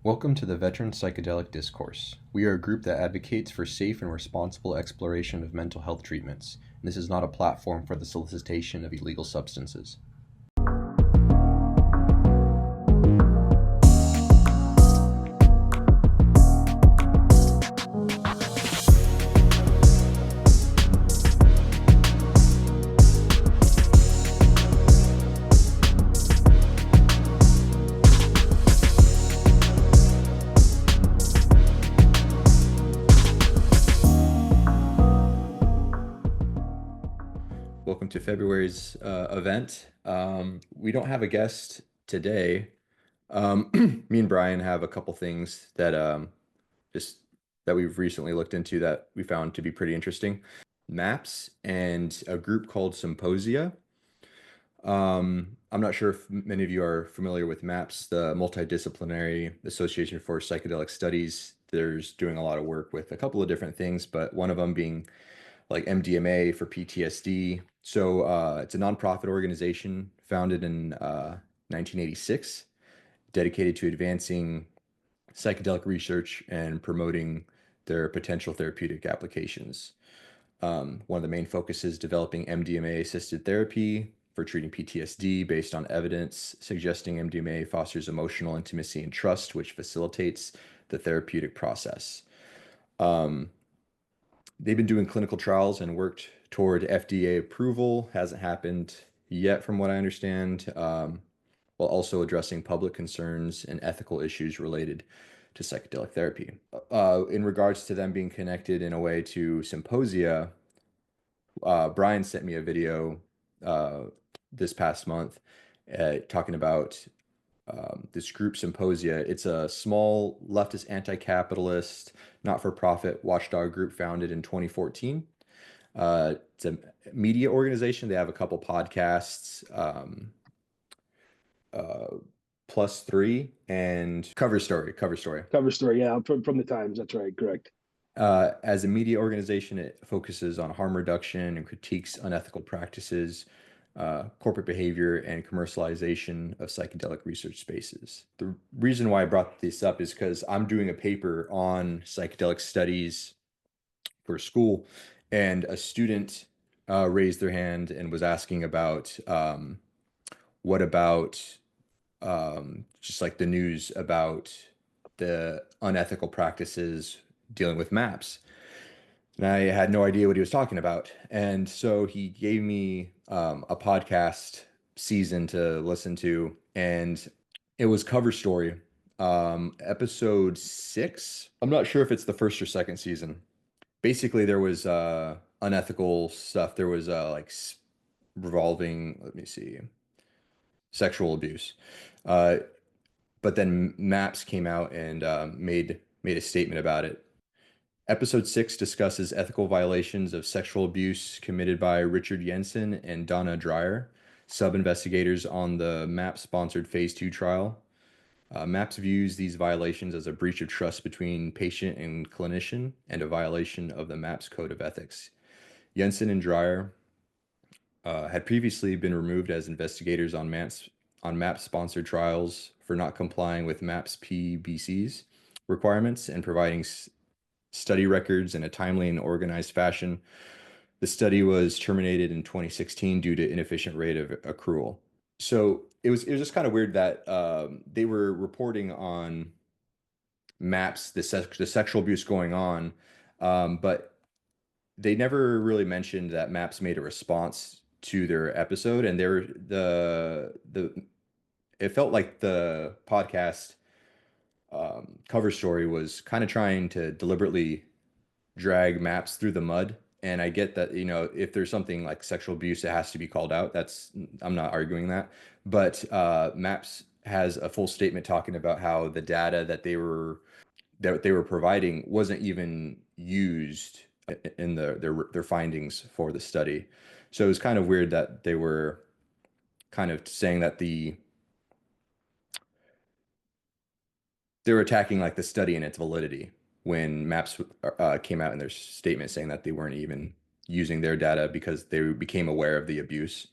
Welcome to the Veterans Psychedelic Discourse. We are a group that advocates for safe and responsible exploration of mental health treatments. This is not a platform for the solicitation of illegal substances. Welcome to February's event. We don't have a guest today. Me and Brian have a couple things that just that we've recently looked into that we found to be pretty interesting. Maps and a group called Symposia. I'm not sure if many of you are familiar with MAPS, the Multidisciplinary Association for Psychedelic Studies. There's doing a lot of work with a couple of different things, but one of them being like MDMA for PTSD. So it's a nonprofit organization founded in 1986, dedicated to advancing psychedelic research and promoting their potential therapeutic applications. One of the main focuses is developing MDMA-assisted therapy for treating PTSD based on evidence suggesting MDMA fosters emotional intimacy and trust, which facilitates the therapeutic process. They've been doing clinical trials and worked toward FDA approval. Hasn't happened yet, from what I understand, while also addressing public concerns and ethical issues related to psychedelic therapy. In regards to them being connected in a way to Symposia, Brian sent me a video this past month talking about this group Symposia. It's a small leftist anti-capitalist, not-for-profit watchdog group founded in 2014. It's a media organization. They have a couple podcasts, Plus Three and Cover Story. Cover Story, yeah, from the Times. That's right, correct. As a media organization, it focuses on harm reduction and critiques unethical practices, corporate behavior, and commercialization of psychedelic research spaces. The reason why I brought this up is because I'm doing a paper on psychedelic studies for school, and a student raised their hand and was asking about what about just like the news about the unethical practices dealing with maps. And I had no idea what he was talking about. And so he gave me a podcast season to listen to, and it was Cover Story, episode 6. I'm not sure if it's the first or second season. Basically, there was unethical stuff. There was revolving, let me see, sexual abuse. But then MAPS came out and made a statement about it. Episode 6 discusses ethical violations of sexual abuse committed by Richard Jensen and Donna Dreyer, sub-investigators on the MAPS-sponsored Phase 2 trial. MAPS views these violations as a breach of trust between patient and clinician and a violation of the MAPS Code of Ethics. Jensen and Dreyer had previously been removed as investigators on MAPS-sponsored trials for not complying with MAPS PBC's requirements and providing study records in a timely and organized fashion. The study was terminated in 2016 due to inefficient rate of accrual. So it was just kind of weird that they were reporting on MAPS, the sexual abuse going on, but they never really mentioned that MAPS made a response to their episode, and it felt like the podcast Cover Story was kind of trying to deliberately drag MAPS through the mud. And I get that, if there's something like sexual abuse, it has to be called out. I'm not arguing that. But MAPS has a full statement talking about how the data that they were providing wasn't even used in their findings for the study. So it was kind of weird that they were kind of saying that they were attacking like the study and its validity when MAPS came out in their statement saying that they weren't even using their data because they became aware of the abuse.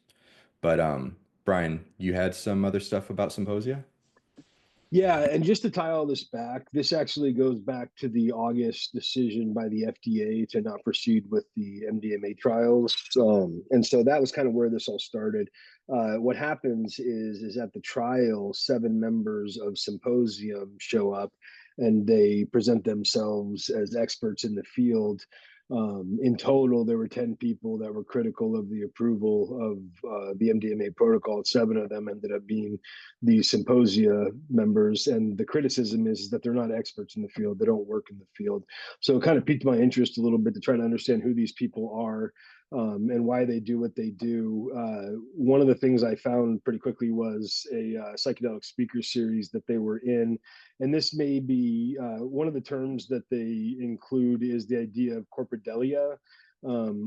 But Brian, you had some other stuff about Symposia? Yeah, and just to tie all this back, this actually goes back to the August decision by the FDA to not proceed with the MDMA trials, and so that was kind of where this all started. What happens is at the trial, 7 members of Symposium show up, and they present themselves as experts in the field. In total, there were 10 people that were critical of the approval of the MDMA protocol. 7 of them ended up being the symposia members, and the criticism is that they're not experts in the field. They don't work in the field. So it kind of piqued my interest a little bit to try to understand who these people are, and why they do what they do. One of the things I found pretty quickly was a psychedelic speaker series that they were in. And this may be one of the terms that they include is the idea of corporedelia.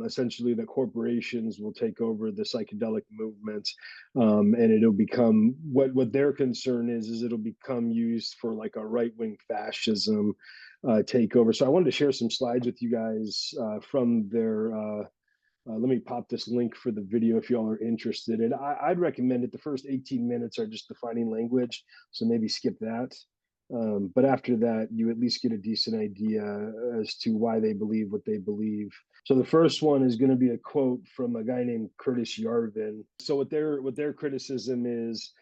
Essentially, that corporations will take over the psychedelic movement, and it'll become what their concern is it'll become used for like a right wing fascism takeover. So I wanted to share some slides with you guys from their. Let me pop this link for the video if y'all are interested. And I'd recommend it. The first 18 minutes are just defining language, so maybe skip that. But after that, you at least get a decent idea as to why they believe what they believe. So the first one is going to be a quote from a guy named Curtis Yarvin. So what their criticism is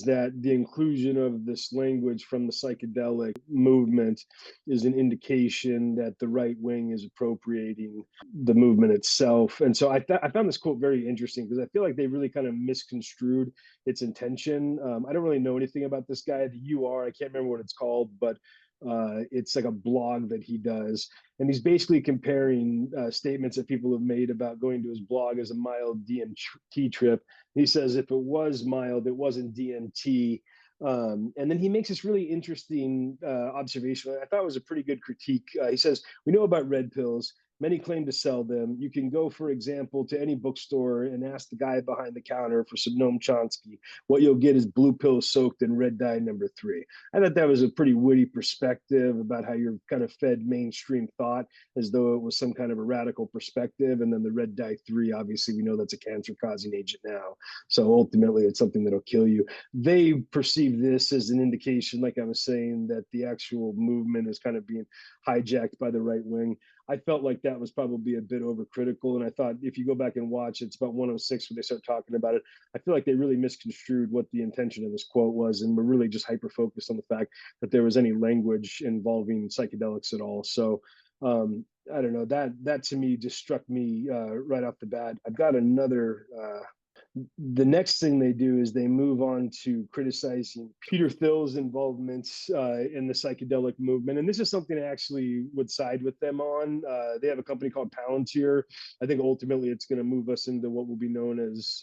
that the inclusion of this language from the psychedelic movement is an indication that the right wing is appropriating the movement itself. And so I found this quote very interesting because I feel like they really kind of misconstrued its intention. I don't really know anything about this guy, the UR. I can't remember what it's called, but it's like a blog that he does. And he's basically comparing statements that people have made about going to his blog as a mild DMT trip. He says if it was mild, it wasn't DMT. And then he makes this really interesting observation. I thought it was a pretty good critique. He says, we know about red pills. Many claim to sell them. You can go, for example, to any bookstore and ask the guy behind the counter for some Noam Chomsky. What you'll get is blue pills soaked in red dye #3. I thought that was a pretty witty perspective about how you're kind of fed mainstream thought as though it was some kind of a radical perspective. And then the red dye 3, obviously, we know that's a cancer causing agent now. So ultimately, it's something that'll kill you. They perceive this as an indication, like I was saying, that the actual movement is kind of being hijacked by the right wing. I felt like that was probably a bit overcritical. And I thought if you go back and watch, it's about 106 when they start talking about it. I feel like they really misconstrued what the intention of this quote was. And we're really just hyper focused on the fact that there was any language involving psychedelics at all. So I don't know, that to me just struck me right off the bat. I've got another the next thing they do is they move on to criticizing Peter Thiel's involvement in the psychedelic movement. And this is something I actually would side with them on. They have a company called Palantir. I think ultimately it's going to move us into what will be known as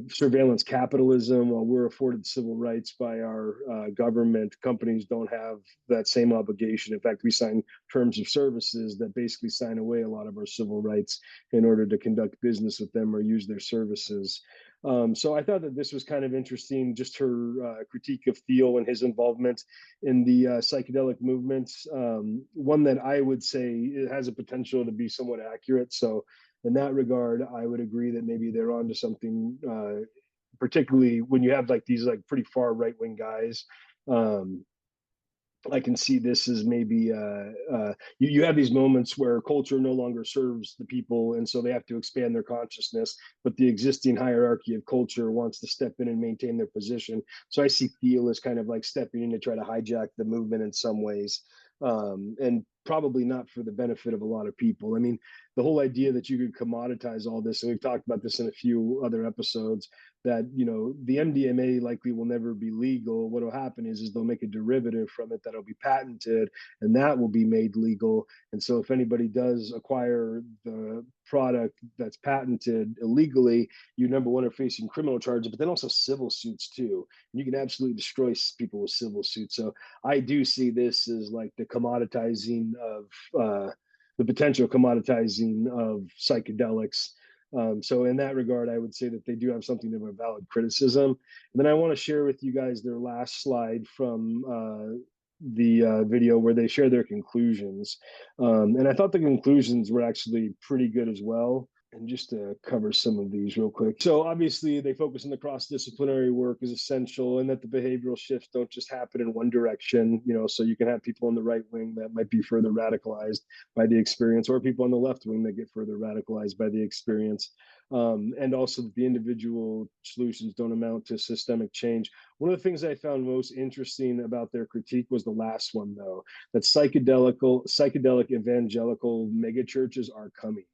surveillance capitalism. While we're afforded civil rights by our government, companies don't have that same obligation. In fact, we sign terms of services that basically sign away a lot of our civil rights in order to conduct business with them or use their services. So I thought that this was kind of interesting, just her critique of Thiel and his involvement in the psychedelic movements. One that I would say it has a potential to be somewhat accurate. So in that regard, I would agree that maybe they're onto something, particularly when you have like these like pretty far right wing guys. I can see this as maybe you have these moments where culture no longer serves the people, and so they have to expand their consciousness. But the existing hierarchy of culture wants to step in and maintain their position. So I see Thiel as kind of like stepping in to try to hijack the movement in some ways, and probably not for the benefit of a lot of people. I mean, the whole idea that you could commoditize all this, and we've talked about this in a few other episodes, that the MDMA likely will never be legal. What will happen is they'll make a derivative from it that'll be patented, and that will be made legal. And so if anybody does acquire the product that's patented illegally, you number one are facing criminal charges, but then also civil suits too. And you can absolutely destroy people with civil suits. So I do see this as like the commoditizing of the potential commoditizing of psychedelics. So in that regard, I would say that they do have something of a valid criticism. And then I want to share with you guys their last slide from the video where they share their conclusions. And I thought the conclusions were actually pretty good as well. And just to cover some of these real quick. So obviously they focus on the cross-disciplinary work is essential, and that the behavioral shifts don't just happen in one direction, so you can have people on the right wing that might be further radicalized by the experience, or people on the left wing that get further radicalized by the experience. And also that the individual solutions don't amount to systemic change. One of the things I found most interesting about their critique was the last one, though, that psychedelic evangelical megachurches are coming.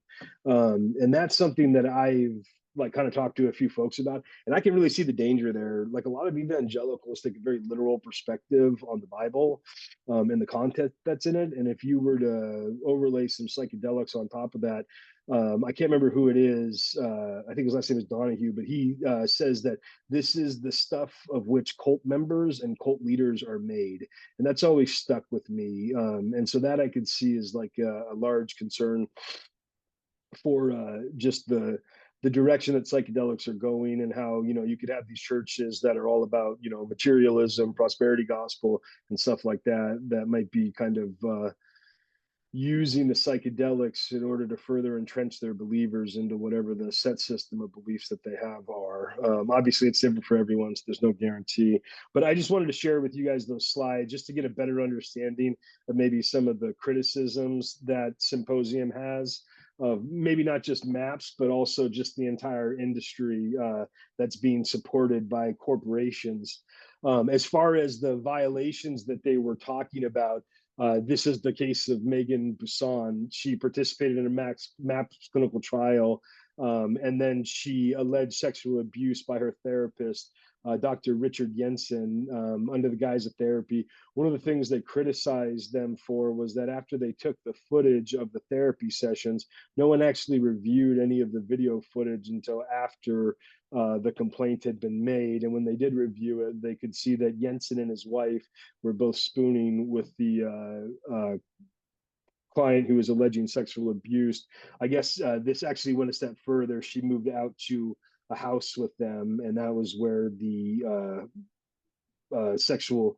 And that's something that I've like kind of talked to a few folks about, and I can really see the danger there. Like a lot of evangelicals take a very literal perspective on the Bible, and the content that's in it. And if you were to overlay some psychedelics on top of that, I can't remember who it is. I think his last name is Donahue, but he says that this is the stuff of which cult members and cult leaders are made, and that's always stuck with me. And so that I could see is like a large concern for just the direction that psychedelics are going, and how you could have these churches that are all about materialism, prosperity gospel, and stuff like that, that might be kind of using the psychedelics in order to further entrench their believers into whatever the set system of beliefs that they have are. Obviously, it's different for everyone, so there's no guarantee. But I just wanted to share with you guys those slides just to get a better understanding of maybe some of the criticisms that Symposium has of maybe not just MAPS, but also just the entire industry that's being supported by corporations. As far as the violations that they were talking about, this is the case of Megan Busan. She participated in a MAPS clinical trial, and then she alleged sexual abuse by her therapist, Dr. Richard Jensen, under the guise of therapy. One of the things they criticized them for was that after they took the footage of the therapy sessions, no one actually reviewed any of the video footage until after the complaint had been made. And when they did review it, they could see that Jensen and his wife were both spooning with the client who was alleging sexual abuse. I guess this actually went a step further. She moved out to a house with them, and that was where the sexual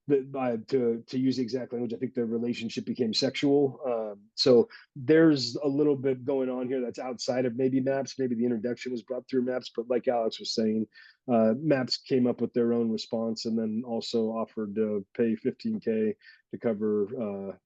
to use the exact language, I think the relationship became sexual. So there's a little bit going on here that's outside of maybe MAPS. Maybe the introduction was brought through MAPS, but like Alex was saying, MAPS came up with their own response and then also offered to pay 15K to cover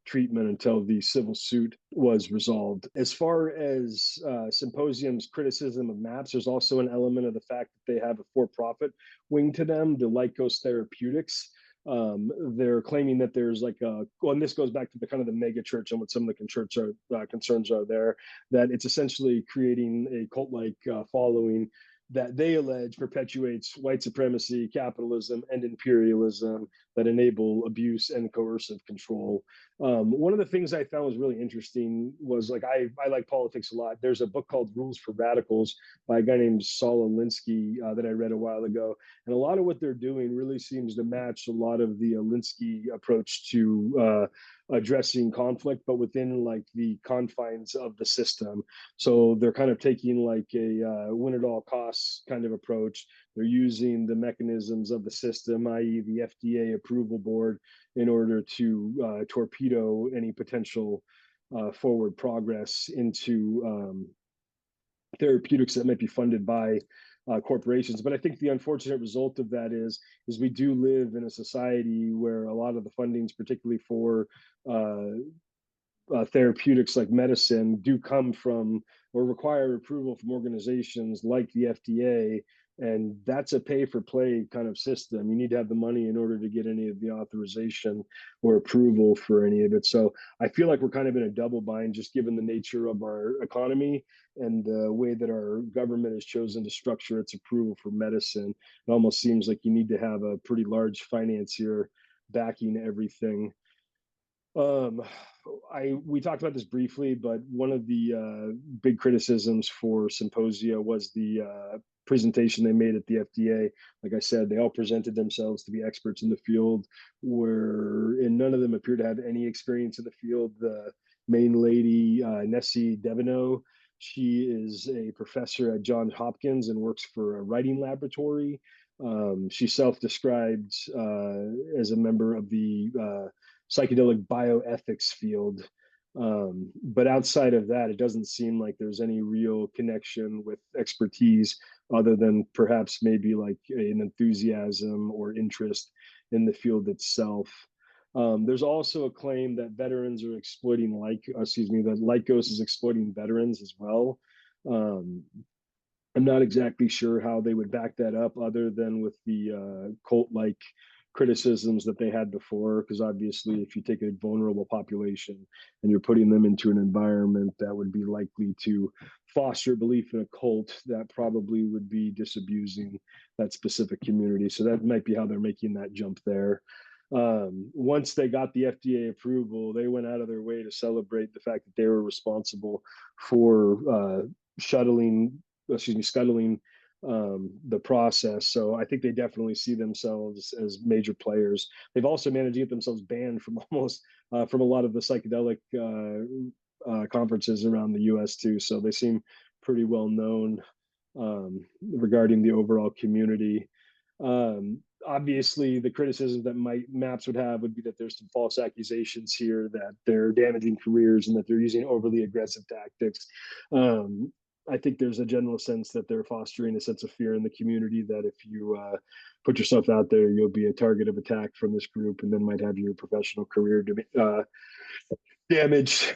treatment until the civil suit was resolved. As far as Symposium's criticism of MAPS, there's also an element of the fact that they have a for-profit wing to them, the Lycos Therapeutics. They're claiming that there's like and this goes back to the kind of the mega church and what some of the concerns are there, that it's essentially creating a cult-like following that they allege perpetuates white supremacy, capitalism, and imperialism that enable abuse and coercive control. One of the things I found was really interesting was like I like politics a lot. There's a book called Rules for Radicals by a guy named Saul Alinsky that I read a while ago, and a lot of what they're doing really seems to match a lot of the Alinsky approach to addressing conflict, but within like the confines of the system. So they're kind of taking like a win at all costs kind of approach. They're using the mechanisms of the system, i.e., the FDA approval board, in order to torpedo any potential forward progress into therapeutics that might be funded by corporations. But I think the unfortunate result of that is we do live in a society where a lot of the fundings, particularly for therapeutics like medicine, do come from or require approval from organizations like the FDA. And that's a pay for play kind of system. You need to have the money in order to get any of the authorization or approval for any of it. So I feel like we're kind of in a double bind, just given the nature of our economy and the way that our government has chosen to structure its approval for medicine. It almost seems like you need to have a pretty large financier backing everything. Um, we talked about this briefly, but one of the big criticisms for Symposia was the presentation they made at the FDA. Like I said, they all presented themselves to be experts in the field, and none of them appear to have any experience in the field. The main lady, Nessie Deveneaux, she is a professor at Johns Hopkins and works for a writing laboratory. She self-described as a member of the psychedelic bioethics field. But outside of that, it doesn't seem like there's any real connection with expertise other than perhaps maybe like an enthusiasm or interest in the field itself. There's also a claim that veterans are exploiting excuse me, that Lycos is exploiting veterans as well. Um, I'm not exactly sure how they would back that up other than with the cult-like criticisms that they had before, because obviously if you take a vulnerable population and you're putting them into an environment that would be likely to foster belief in a cult, that probably would be disabusing that specific community. So that might be how they're making that jump there. Once they got the FDA approval, they went out of their way to celebrate the fact that they were responsible for shuttling scuttling the process. So I think they definitely see themselves as major players. They've also managed to get themselves banned from from a lot of the psychedelic conferences around the U.S. too. So they seem pretty well known regarding the overall community. Obviously, the criticism that MAPS would have would be that there's some false accusations here, that they're damaging careers and that they're using overly aggressive tactics. I think there's a general sense that they're fostering a sense of fear in the community that if you put yourself out there, you'll be a target of attack from this group and then might have your professional career damaged.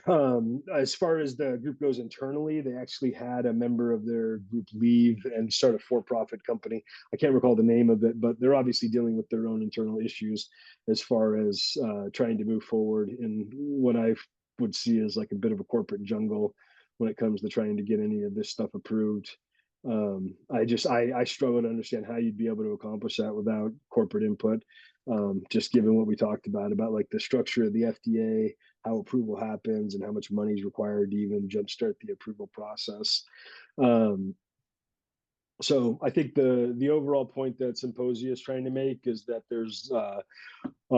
As far as the group goes internally, they actually had a member of their group leave and start a for-profit company. I can't recall the name of it, but they're obviously dealing with their own internal issues as far as trying to move forward in what I would see as like a bit of a corporate jungle when it comes to trying to get any of this stuff approved. I struggle to understand how you'd be able to accomplish that without corporate input. Just given what we talked about like the structure of the FDA, how approval happens, and how much money is required to even jumpstart the approval process. Um, so I think the overall point that Symposia is trying to make is that there's a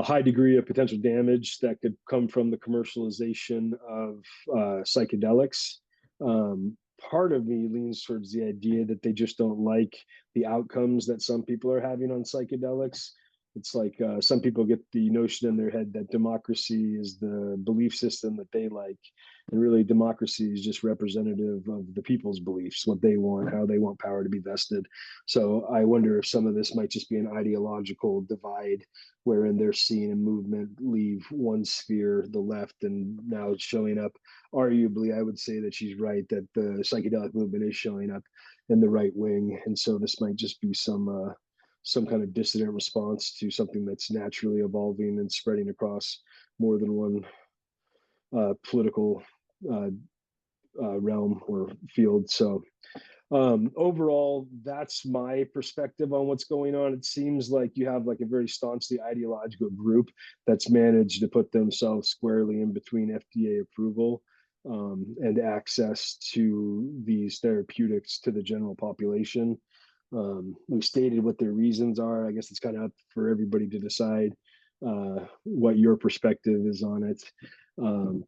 high degree of potential damage that could come from the commercialization of psychedelics. Part of me leans towards the idea that they just don't like the outcomes that some people are having on psychedelics. It's like some people get the notion in their head that democracy is the belief system that they like. And really, democracy is just representative of the people's beliefs, what they want, how they want power to be vested. So I wonder if some of this might just be an ideological divide wherein they're seeing a movement leave one sphere, the left, and now it's showing up. Arguably, I would say that she's right that the psychedelic movement is showing up in the right wing, and so this might just be some kind of dissident response to something that's naturally evolving and spreading across more than one political uh, realm or field. So overall, that's my perspective on what's going on. It seems like you have like a very staunchly ideological group that's managed to put themselves squarely in between FDA approval and access to these therapeutics to the general population. We've stated what their reasons are. I guess it's kind of up for everybody to decide what your perspective is on it.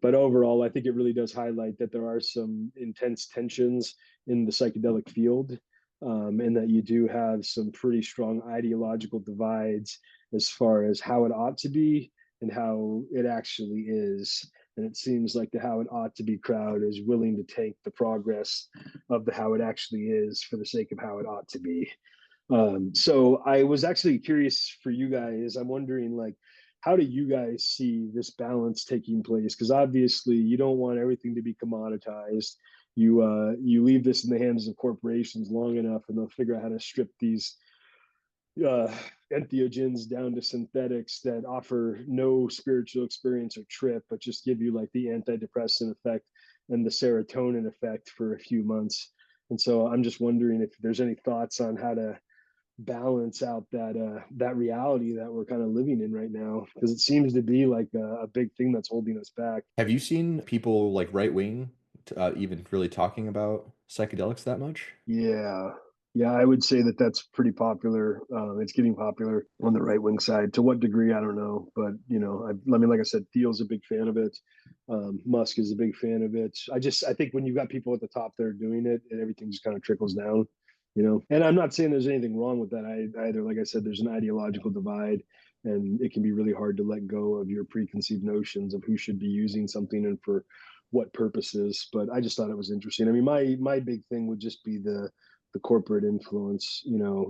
But overall, I think it really does highlight that there are some intense tensions in the psychedelic field, and that you do have some pretty strong ideological divides as far as how it ought to be and how it actually is. And it seems like the how it ought to be crowd is willing to take the progress of the how it actually is for the sake of how it ought to be. So I was actually curious for you guys. I'm wondering, like, how do you guys see this balance taking place? Because obviously, you don't want everything to be commoditized. You leave this in the hands of corporations long enough, and they'll figure out how to strip these uh, entheogens down to synthetics that offer no spiritual experience or trip, but just give you like the antidepressant effect and the serotonin effect for a few months. And so I'm just wondering if there's any thoughts on how to balance out that reality that we're kind of living in right now, because it seems to be like a big thing that's holding us back. Have you seen people like right wing even really talking about psychedelics that much? Yeah. Yeah, I would say that that's pretty popular. It's getting popular on the right wing side. To what degree, I don't know. But, I mean, like I said, Thiel's a big fan of it. Musk is a big fan of it. I think when you've got people at the top that are doing it, and everything just kind of trickles down. And I'm not saying there's anything wrong with that either. Like I said, there's an ideological divide. and it can be really hard to let go of your preconceived notions of who should be using something and for what purposes. But I just thought it was interesting. I mean, my big thing would just be the corporate influence,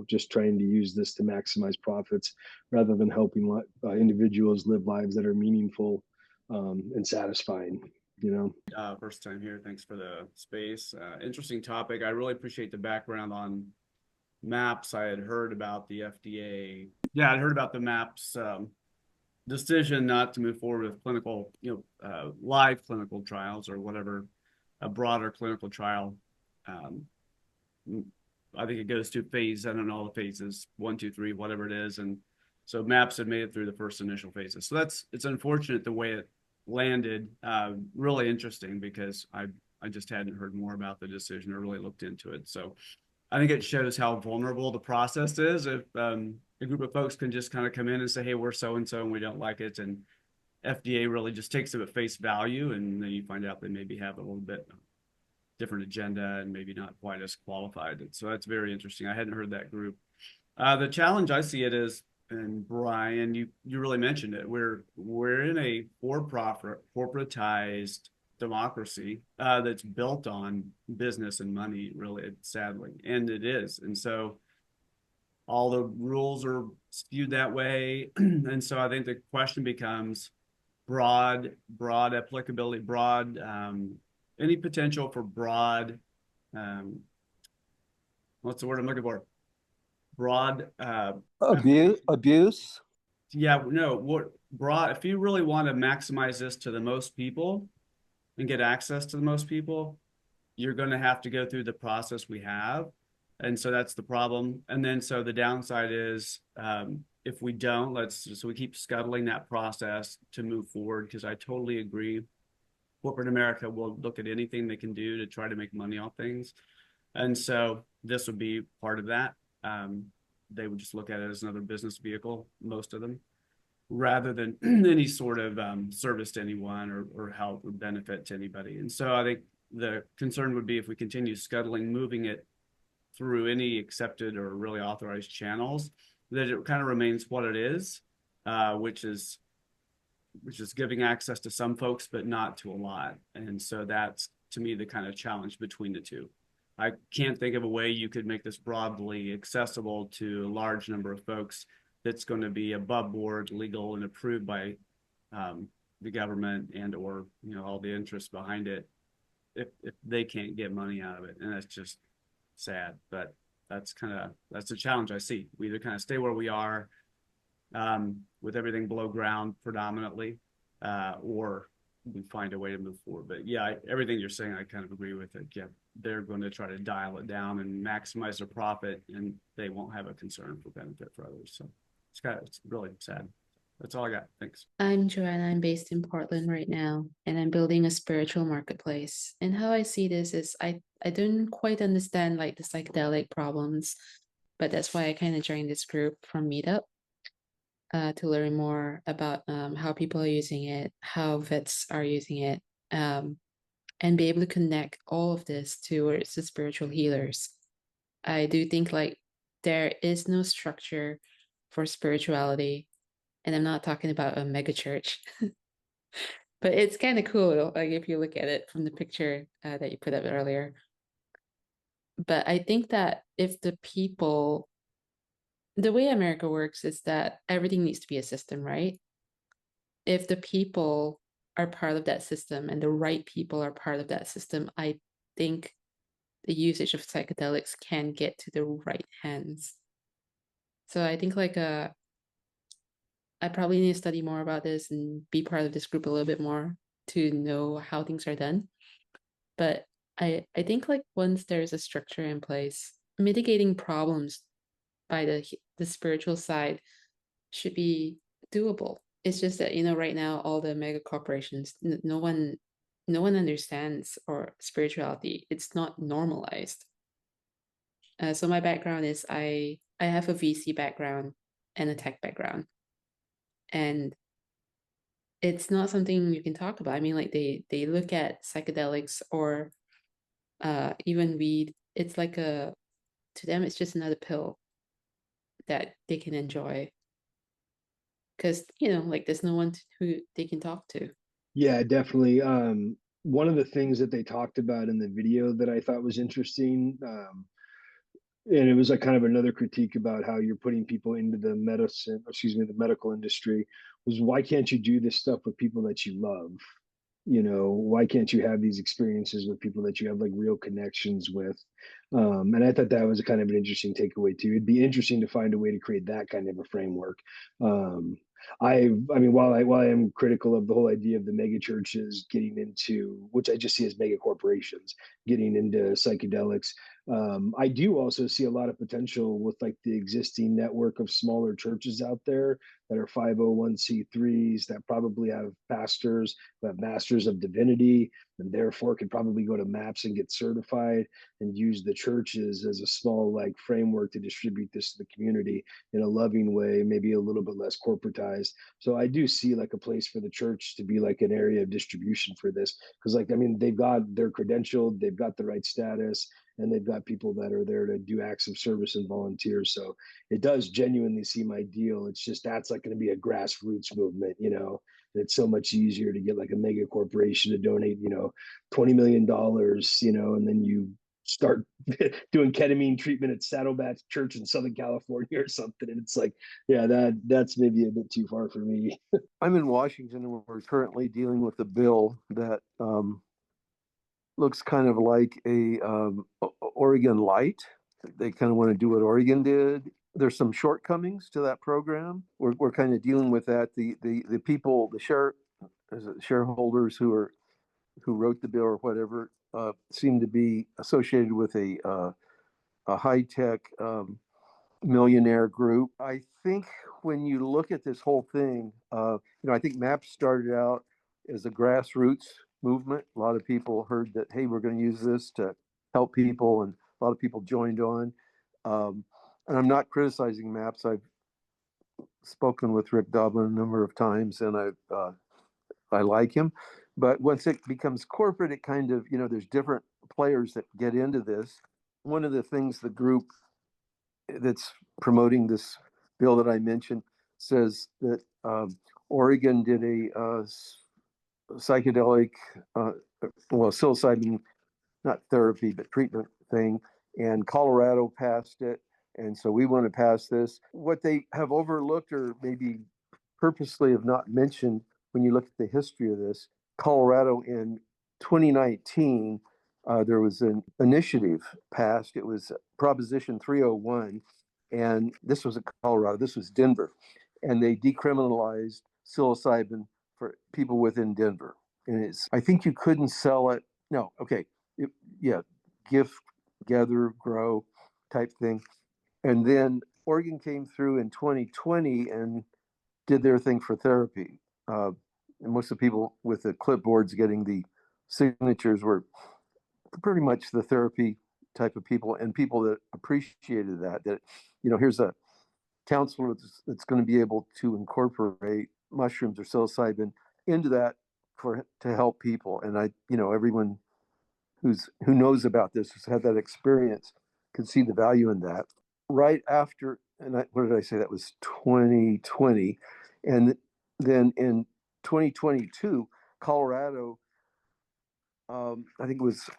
just trying to use this to maximize profits rather than helping individuals live lives that are meaningful and satisfying. You know. First time here. Thanks for the space. Interesting topic. I really appreciate the background on MAPS. I had heard about the FDA. Yeah, I'd heard about the MAPS decision not to move forward with clinical, live clinical trials or whatever, a broader clinical trial. Um, I think it goes to phase, I don't know all the phases, 1, 2, 3, whatever it is. And so MAPS had made it through the first initial phases. So it's unfortunate the way it landed. Really interesting because I just hadn't heard more about the decision or really looked into it. So I think it shows how vulnerable the process is. If a group of folks can just kind of come in and say, hey, we're so and so and we don't like it. And FDA really just takes it at face value. And then you find out they maybe have a little bit different agenda and maybe not quite as qualified. And so that's very interesting. I hadn't heard that group. The challenge I see it is, and Brian, you really mentioned it. We're in a for-profit, corporatized democracy that's built on business and money, really, sadly, and it is. And so all the rules are skewed that way, and so I think the question becomes broad applicability, broad any potential for broad what's the word I'm looking for? Broad Abuse. yeah, no, what broad, if you really want to maximize this to the most people and get access to the most people, you're going to have to go through the process we have. And so that's the problem. And then so the downside is if we don't, so we keep scuttling that process to move forward, because I totally agree. Corporate America will look at anything they can do to try to make money off things. And so this would be part of that. They would just look at it as another business vehicle, most of them, rather than any sort of service to anyone or help or benefit to anybody. And so I think the concern would be if we continue scuttling, moving it through any accepted or really authorized channels, that it kind of remains what it is, which is giving access to some folks, but not to a lot. And so that's, to me, the kind of challenge between the two. I can't think of a way you could make this broadly accessible to a large number of folks that's going to be above board, legal, and approved by the government and or all the interests behind it, if they can't get money out of it. And that's just sad, but that's the challenge I see. We either kind of stay where we are with everything below ground predominantly, or we find a way to move forward. But yeah, everything you're saying, I kind of agree with it. Yeah, they're going to try to dial it down and maximize their profit, and they won't have a concern for benefit for others. So it's really sad. That's all I got. Thanks. I'm Joanna. I'm based in Portland right now, and I'm building a spiritual marketplace. And how I see this is I don't quite understand like the psychedelic problems, but that's why I kind of joined this group from Meetup to learn more about how people are using it, how vets are using it, and be able to connect all of this towards the spiritual healers. I do think like there is no structure for spirituality, and I'm not talking about a mega church, but it's kind of cool, like if you look at it from the picture that you put up earlier. But I think that if the way America works is that everything needs to be a system, right? If the people are part of that system and the right people are part of that system, I think the usage of psychedelics can get to the right hands. So I think like I probably need to study more about this and be part of this group a little bit more to know how things are done. But I think like once there's a structure in place, mitigating problems by the spiritual side should be doable. It's just that right now all the mega corporations, no one understands or spirituality. It's not normalized. So my background is I have a VC background and a tech background, and it's not something you can talk about. I mean, like they look at psychedelics or even weed. It's like to them it's just another pill that they can enjoy. because like there's no one who they can talk to. Yeah, definitely. One of the things that they talked about in the video that I thought was interesting, and it was like kind of another critique about how you're putting people into the the medical industry, was why can't you do this stuff with people that you love? Why can't you have these experiences with people that you have like real connections with? And I thought that was a kind of an interesting takeaway too. It'd be interesting to find a way to create that kind of a framework. um, I mean, while I am critical of the whole idea of the mega churches getting into, which I just see as mega corporations getting into psychedelics, I do also see a lot of potential with like the existing network of smaller churches out there that are 501c3s that probably have pastors who have masters of divinity, and therefore could probably go to MAPS and get certified and use the churches as a small like framework to distribute this to the community in a loving way, maybe a little bit less corporatized. So I do see like a place for the church to be like an area of distribution for this, because like, I mean, they're credentialed, they've got the right status, and they've got people that are there to do acts of service and volunteer. So it does genuinely seem ideal. It's just that's like going to be a grassroots movement, and it's so much easier to get like a mega corporation to donate, $20 million, and then you start doing ketamine treatment at Saddleback Church in Southern California or something. And it's like, yeah, that's maybe a bit too far for me. I'm in Washington, and we're currently dealing with a bill that looks kind of like a Oregon Light. They kind of want to do what Oregon did. There's some shortcomings to that program. We're kind of dealing with that. The people, shareholders who wrote the bill or whatever, seem to be associated with a high tech millionaire group. I think when you look at this whole thing, I think MAP started out as a grassroots movement. A lot of people heard that, hey, we're going to use this to help people, and a lot of people joined on. And I'm not criticizing MAPS. I've spoken with Rick Doblin a number of times, and I like him. But once it becomes corporate, it kind of, there's different players that get into this. One of the things the group that's promoting this bill that I mentioned says that Oregon did a psychedelic, psilocybin, not therapy, but treatment thing, and Colorado passed it. And so we want to pass this. What they have overlooked, or maybe purposely have not mentioned when you look at the history of this, Colorado in 2019, there was an initiative passed. It was Proposition 301, and this was Colorado, this was Denver, and they decriminalized psilocybin for people within Denver. And I think you couldn't sell it. No, okay, gift, gather, grow type thing. And then Oregon came through in 2020 and did their thing for therapy. And most of the people with the clipboards getting the signatures were pretty much the therapy type of people, and people that appreciated that, here's a counselor that's going to be able to incorporate mushrooms or psilocybin into that to help people. And everyone who knows about this, who's had that experience, can see the value in that. Right after, what did I say? That was 2020. And then in 2022, Colorado, I think it was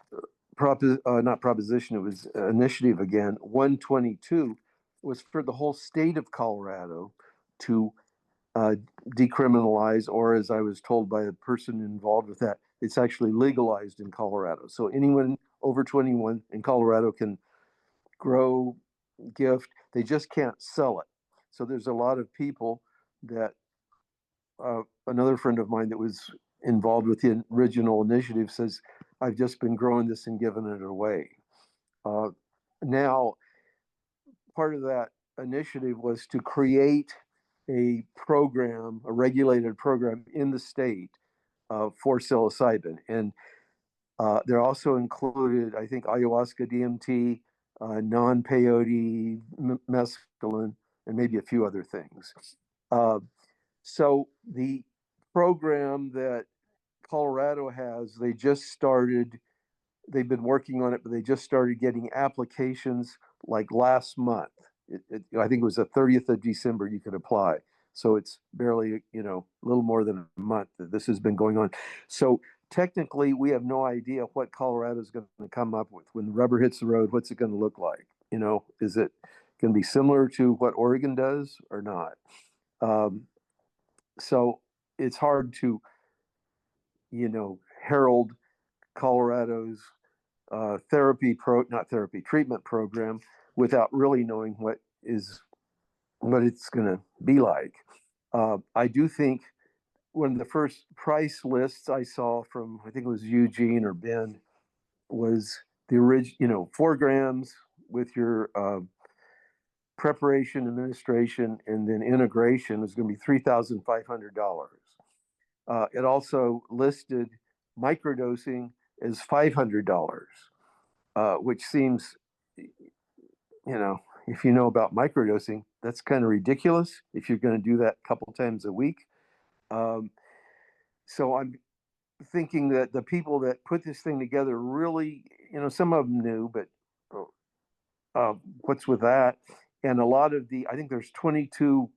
not proposition, it was initiative again, 122, was for the whole state of Colorado to decriminalize, or as I was told by a person involved with that, it's actually legalized in Colorado. So anyone over 21 in Colorado can grow, gift, they just can't sell it. So there's a lot of people that, another friend of mine that was involved with the original initiative says, I've just been growing this and giving it away. Now, part of that initiative was to create a program, a regulated program in the state for psilocybin. And they're also included, I think, ayahuasca, DMT, non-peyote, mescaline, and maybe a few other things. So the program that Colorado has, they've been working on it, but they just started getting applications like last month. I think it was the 30th of December you could apply. So it's barely, a little more than a month that this has been going on. So technically, we have no idea what Colorado is going to come up with when the rubber hits the road. What's it going to look like? Is it going to be similar to what Oregon does or not? So it's hard to, herald Colorado's treatment program without really knowing what it's going to be like. I do think one of the first price lists I saw from, I think it was Eugene or Ben, was the original, 4 grams with your preparation, administration, and then integration is going to be $3,500. It also listed microdosing as $500, which seems, if you know about microdosing, that's kind of ridiculous if you're going to do that a couple times a week. So I'm thinking that the people that put this thing together really, some of them knew, but what's with that? And a lot of I think there's 22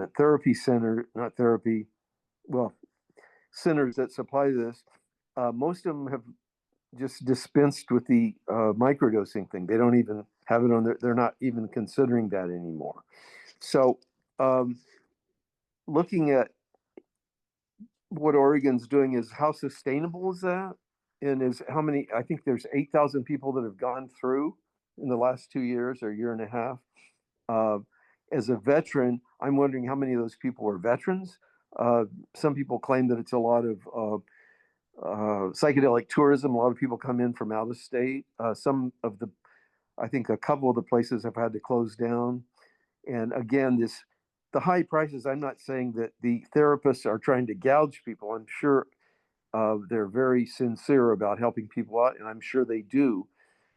therapy centers that supply this. Most of them have just dispensed with the microdosing thing. They don't even have it on they're not even considering that anymore. So looking at what Oregon's doing is how sustainable is that? And is how many, I think there's 8,000 people that have gone through in the last 2 years or year and a half. As a veteran, I'm wondering how many of those people are veterans. Some people claim that it's a lot of psychedelic tourism. A lot of people come in from out of state. I think a couple of the places have had to close down. And again, the high prices, I'm not saying that the therapists are trying to gouge people. I'm sure they're very sincere about helping people out, and I'm sure they do.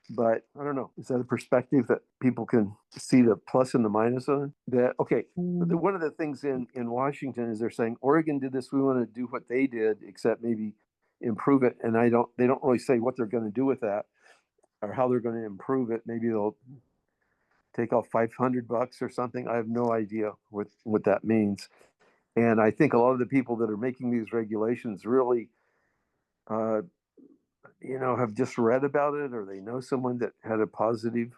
But I don't know, is that a perspective that people can see the plus and the minus on? One of the things in Washington is they're saying, Oregon did this, we want to do what they did, except maybe improve it. And they don't really say what they're going to do with that or how they're going to improve it. Maybe they'll take off $500 or something. I have no idea what that means. And I think a lot of the people that are making these regulations really, have just read about it, or they know someone that had a positive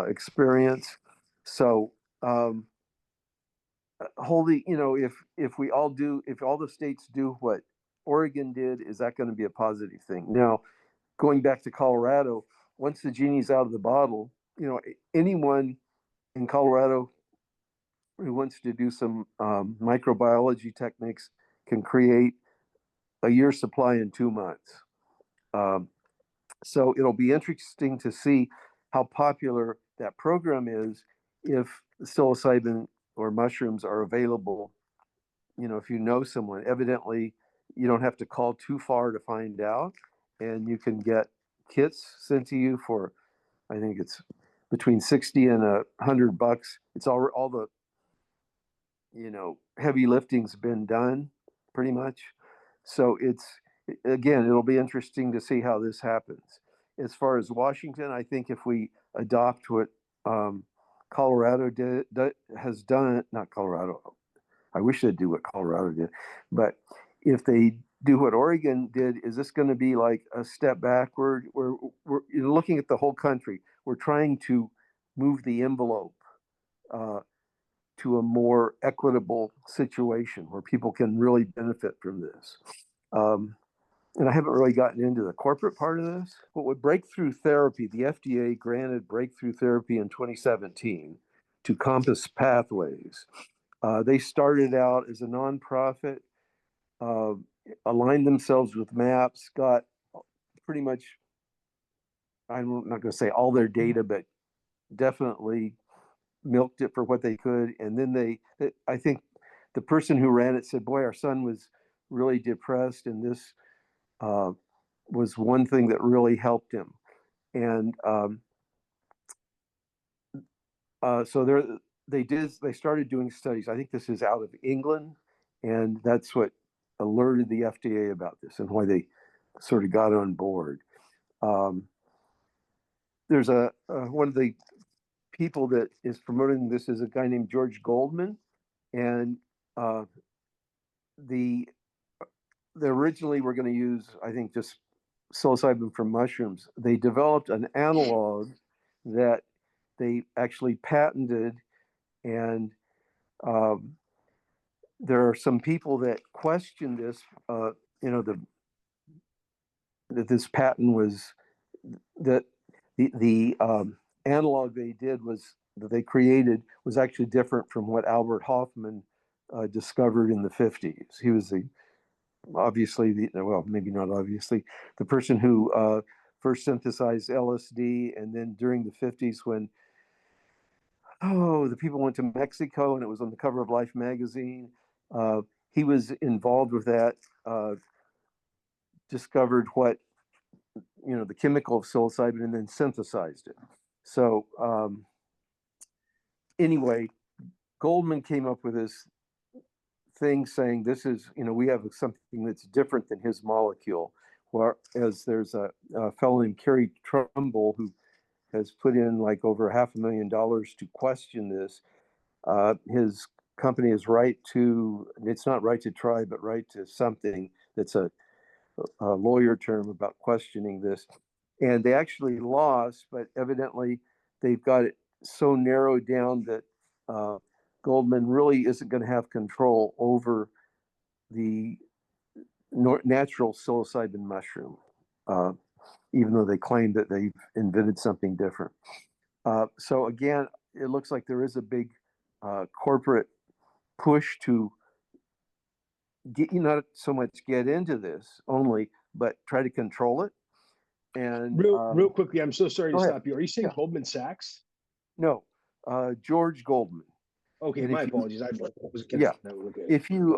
experience. So if all the states do what Oregon did, is that going to be a positive thing? Now, going back to Colorado, once the genie's out of the bottle, anyone in Colorado who wants to do some microbiology techniques can create a year's supply in 2 months. So it'll be interesting to see how popular that program is if psilocybin or mushrooms are available. If you know someone, evidently you don't have to call too far to find out, and you can get kits sent to you for, I think it's between $60 and $100. It's all the heavy lifting's been done pretty much. So it'll be interesting to see how this happens. As far as Washington, I think if we adopt what Colorado has done, not Colorado, I wish they'd do what Colorado did, but if they do what Oregon did, is this going to be like a step backward? We're looking at the whole country. We're trying to move the envelope to a more equitable situation where people can really benefit from this. And I haven't really gotten into the corporate part of this. But with breakthrough therapy, the FDA granted breakthrough therapy in 2017 to Compass Pathways. They started out as a nonprofit, aligned themselves with MAPS, got pretty much, I'm not going to say all their data, but definitely milked it for what they could. And then I think the person who ran it said, boy, our son was really depressed, and this was one thing that really helped him. And so they started doing studies. I think this is out of England, and that's what alerted the FDA about this and why they sort of got on board. There's one of the people that is promoting this is a guy named George Goldman, and the they originally were going to use, I think, just psilocybin from mushrooms. They developed an analog that they actually patented, and there are some people that question this. That this patent was that the analog they did was that they created was actually different from what Albert Hoffman discovered in the 50s. He was maybe not obviously, the person who first synthesized LSD, and then during the 50s when the people went to Mexico and it was on the cover of Life magazine, he was involved with that, discovered what, the chemical of psilocybin, and then synthesized it. So anyway, Goldman came up with this thing saying this is, we have something that's different than his molecule. Whereas there's a fellow named Kerry Trumbull who has put in like over $500,000 to question this. His company is it's not right to try, but right to something. That's a lawyer term about questioning this. And they actually lost, but evidently they've got it so narrowed down that Goldman really isn't going to have control over the natural psilocybin mushroom, even though they claim that they've invented something different. So again, it looks like there is a big corporate push to not so much get into this only, but try to control it. And real quickly, I'm so sorry to stop you. Are you saying Yeah. Goldman Sachs? No, George Goldman. Okay, And my apologies. I was Yeah. Okay. If you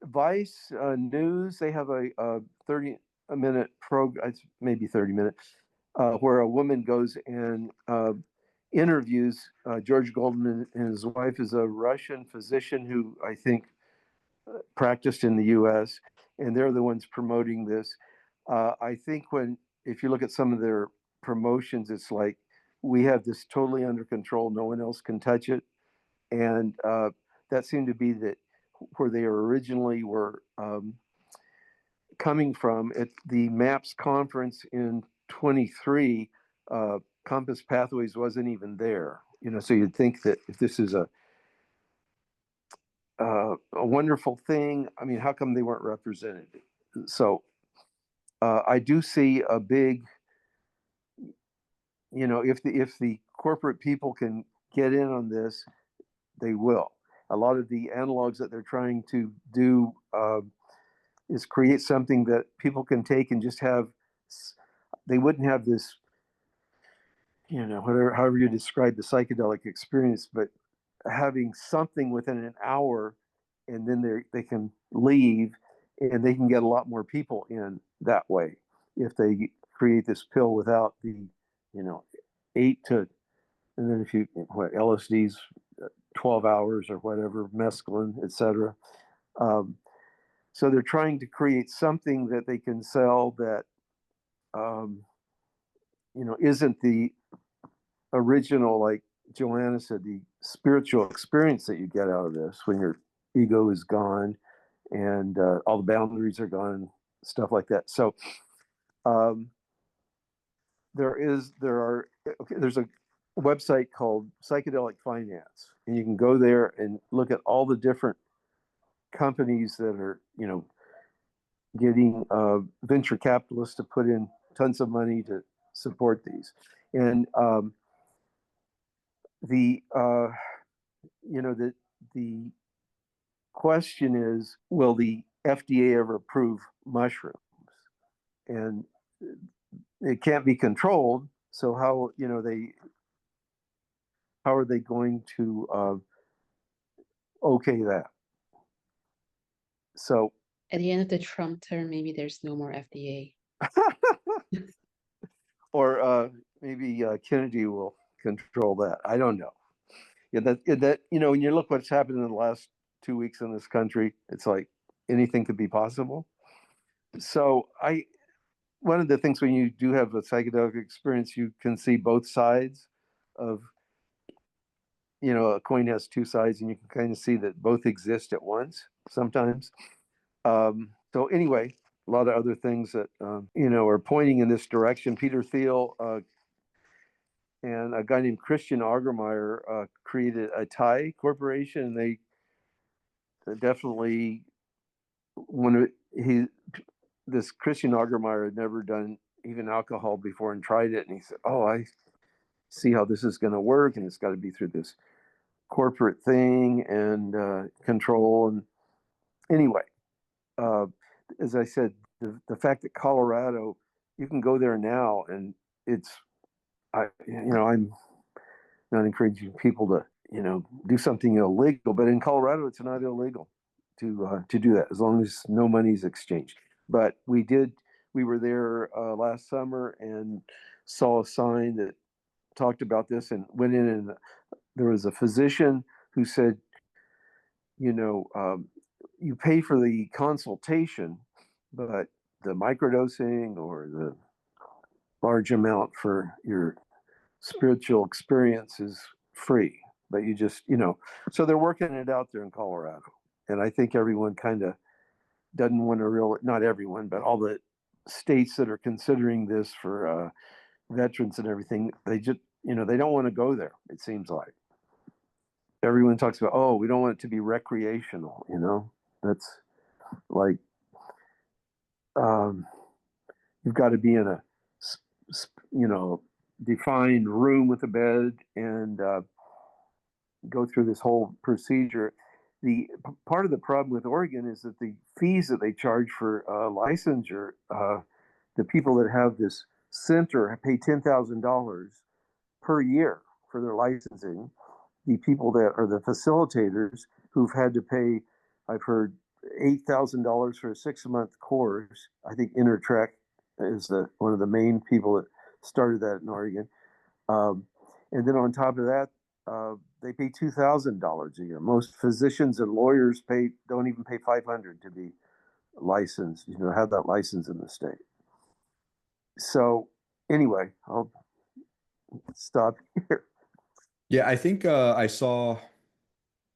Vice News, they have a 30-minute program, maybe 30 minutes, where a woman goes and interviews George Goldman, and his wife is a Russian physician who I think practiced in the U.S., and they're the ones promoting this. I think if you look at some of their promotions, it's like, we have this totally under control, no one else can touch it. And that seemed to be where they originally were coming from. At the MAPS conference in 23, Compass Pathways wasn't even there. So you'd think that if this is a wonderful thing, I mean, how come they weren't represented? So I do see a big, if the corporate people can get in on this, they will. A lot of the analogs that they're trying to do is create something that people can take and just have. They wouldn't have this, however you describe the psychedelic experience, but having something within an hour, and then they can leave, and they can get a lot more people in that way if they create this pill without the, 8 to, and then if you LSD's 12 hours or whatever, mescaline, etc. So they're trying to create something that they can sell that, isn't the original, like Joanna said, the spiritual experience that you get out of this when your ego is gone and all the boundaries are gone, stuff like that. So there's a website called Psychedelic Finance, and you can go there and look at all the different companies that are, getting venture capitalists to put in tons of money to support these. And the question is, will the FDA ever approve mushrooms? And it can't be controlled. So how are they going to okay that? So At the end of the Trump term, maybe there's no more FDA. or maybe Kennedy will control that. I don't know. Yeah, that when you look what's happened in the last 2 weeks in this country, it's like anything could be possible. So one of the things when you do have a psychedelic experience, you can see both sides of a coin has two sides, and you can kind of see that both exist at once sometimes. So anyway, a lot of other things that are pointing in this direction. Peter Thiel and a guy named Christian Augermeyer created a Thai corporation, and they definitely this Christian Augermeyer had never done even alcohol before and tried it, and he said, "Oh, I see how this is going to work, and it's got to be through this corporate thing and control." And anyway, as I said, the fact that Colorado, you can go there now, and I'm not encouraging people to do something illegal, but in Colorado, it's not illegal to do that as long as no money's exchanged. But we were there last summer and saw a sign that talked about this, and went in, and there was a physician who said, you pay for the consultation, but the microdosing or the large amount for your spiritual experience is free. But you just, so they're working it out there in Colorado. And I think everyone kind of doesn't want to not everyone, but all the states that are considering this for veterans and everything, they just, they don't want to go there, it seems like. Everyone talks about, oh, we don't want it to be recreational, That's like, you've got to be in a, defined room with a bed and go through this whole procedure. The part of the problem with Oregon is that the fees that they charge for licensure, the people that have this center pay $10,000 per year for their licensing. The people that are the facilitators who've had to pay, I've heard, $8,000 for a 6-month course. I think Intertrek is one of the main people that started that in Oregon. And then on top of that, they pay $2,000 a year. Most physicians and lawyers don't even pay $500 to be licensed, have that license in the state. So anyway, I'll stop here. Yeah, I think I saw,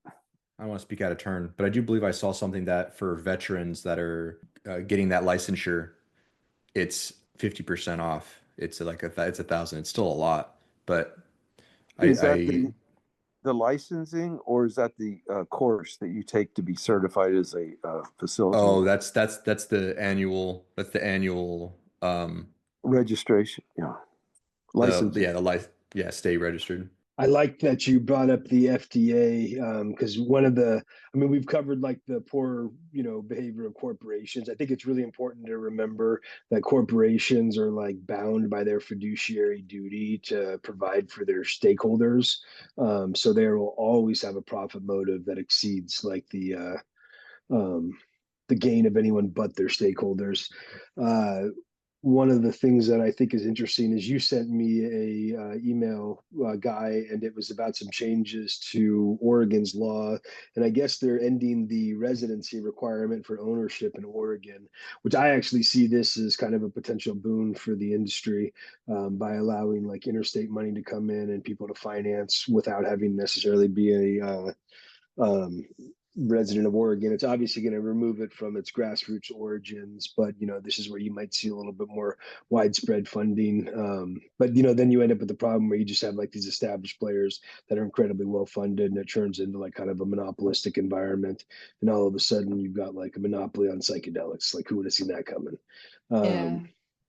I don't want to speak out of turn, but I do believe I saw something that for veterans that are getting that licensure, it's 50% off. It's like it's 1,000. It's still a lot, but Is that the licensing, or is that the course that you take to be certified as a facilitator? Oh, that's the annual. That's the annual registration. Yeah, license. Stay registered. I like that you brought up the FDA because we've covered like the poor, behavior of corporations. I think it's really important to remember that corporations are like bound by their fiduciary duty to provide for their stakeholders. So they will always have a profit motive that exceeds like the gain of anyone but their stakeholders. One of the things that I think is interesting is you sent me a email guy, and it was about some changes to Oregon's law, and I guess they're ending the residency requirement for ownership in Oregon, which I actually see this as kind of a potential boon for the industry by allowing like interstate money to come in and people to finance without having necessarily be a resident of Oregon. It's obviously going to remove it from its grassroots origins, but this is where you might see a little bit more widespread funding. But then you end up with the problem where you just have like these established players that are incredibly well funded, and it turns into like kind of a monopolistic environment. And all of a sudden, you've got like a monopoly on psychedelics. Like, who would have seen that coming? Yeah.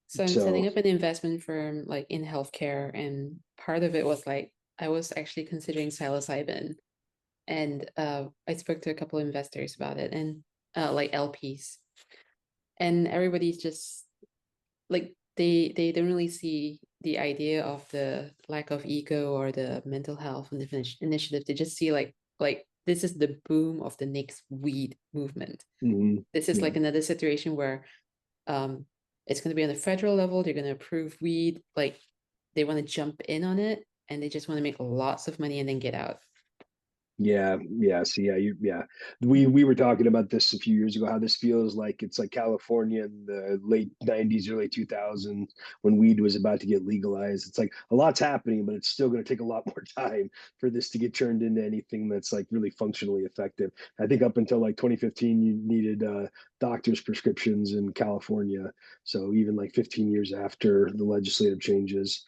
So I'm setting up an investment firm like in healthcare, and part of it was like I was actually considering psilocybin. And I spoke to a couple of investors about it, and like LPs, and everybody's just like they don't really see the idea of the lack of ego or the mental health initiative. They just see like this is the boom of the next weed movement. Mm-hmm. This is like another situation where it's going to be on the federal level. They're going to approve weed, like they want to jump in on it, and they just want to make lots of money and then get out. Yeah. So yeah. We were talking about this a few years ago, how this feels like it's like California in the late 90s, early 2000s, when weed was about to get legalized. It's like a lot's happening, but it's still going to take a lot more time for this to get turned into anything that's like really functionally effective. I think up until like 2015, you needed doctor's prescriptions in California. So even like 15 years after the legislative changes,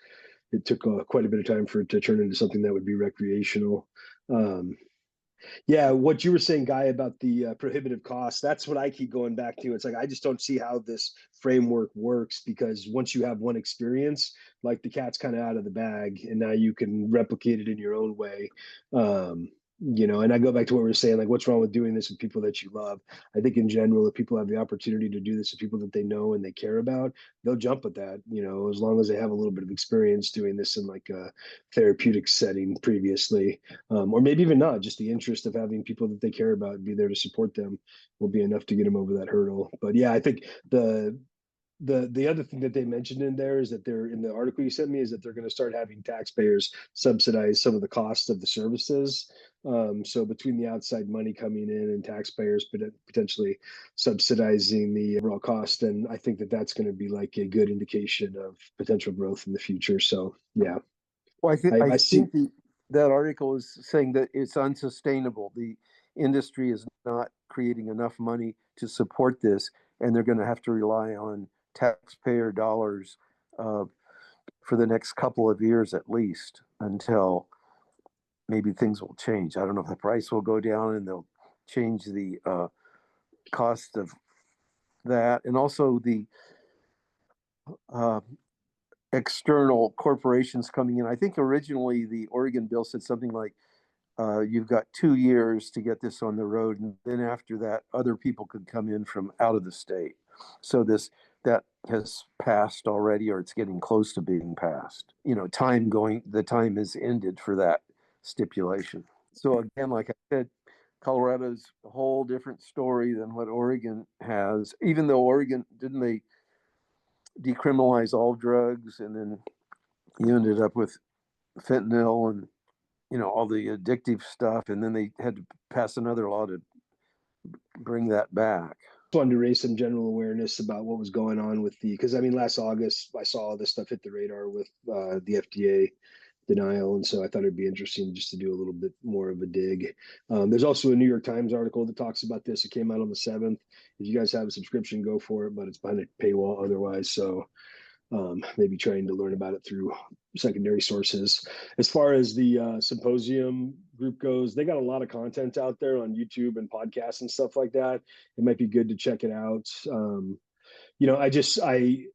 it took quite a bit of time for it to turn into something that would be recreational. Um, yeah, what you were saying, Guy, about the prohibitive costs, that's what I keep going back to. It's like, I just don't see how this framework works, because once you have one experience, like the cat's kind of out of the bag, and now you can replicate it in your own way. And I go back to what we were saying, like, what's wrong with doing this with people that you love? I think in general, if people have the opportunity to do this with people that they know and they care about, they'll jump at that, as long as they have a little bit of experience doing this in like a therapeutic setting previously, or maybe even not. Just the interest of having people that they care about be there to support them will be enough to get them over that hurdle. But yeah, I think the other thing that they mentioned in there is that they're in the article you sent me, is that they're going to start having taxpayers subsidize some of the cost of the services. So between the outside money coming in and taxpayers potentially subsidizing the overall cost, and I think that that's going to be like a good indication of potential growth in the future. So yeah, Well, I I see. think that article is saying that it's unsustainable. The industry is not creating enough money to support this, and they're going to have to rely on taxpayer dollars uh, for the next couple of years at least, until maybe things will change. I don't know if the price will go down and they'll change the cost of that, and also the uh, external corporations coming in. I think originally the Oregon bill said something like you've got 2 years to get this on the road, and then after that, other people could come in from out of the state. So that has passed already, or it's getting close to being passed. The time has ended for that stipulation. So again, like I said, Colorado's a whole different story than what Oregon has. Even though Oregon, didn't they decriminalize all drugs, and then you ended up with fentanyl and all the addictive stuff, and then they had to pass another law to bring that back. Wanted to raise some general awareness about what was going on with because I mean, last August I saw all this stuff hit the radar with the FDA denial, and so I thought it'd be interesting just to do a little bit more of a dig. There's also a New York Times article that talks about this. It came out on the 7th. If you guys have a subscription, go for it, but it's behind a paywall otherwise. So maybe trying to learn about it through secondary sources. As far as the symposium group goes, they got a lot of content out there on YouTube and podcasts and stuff like that. It might be good to check it out. I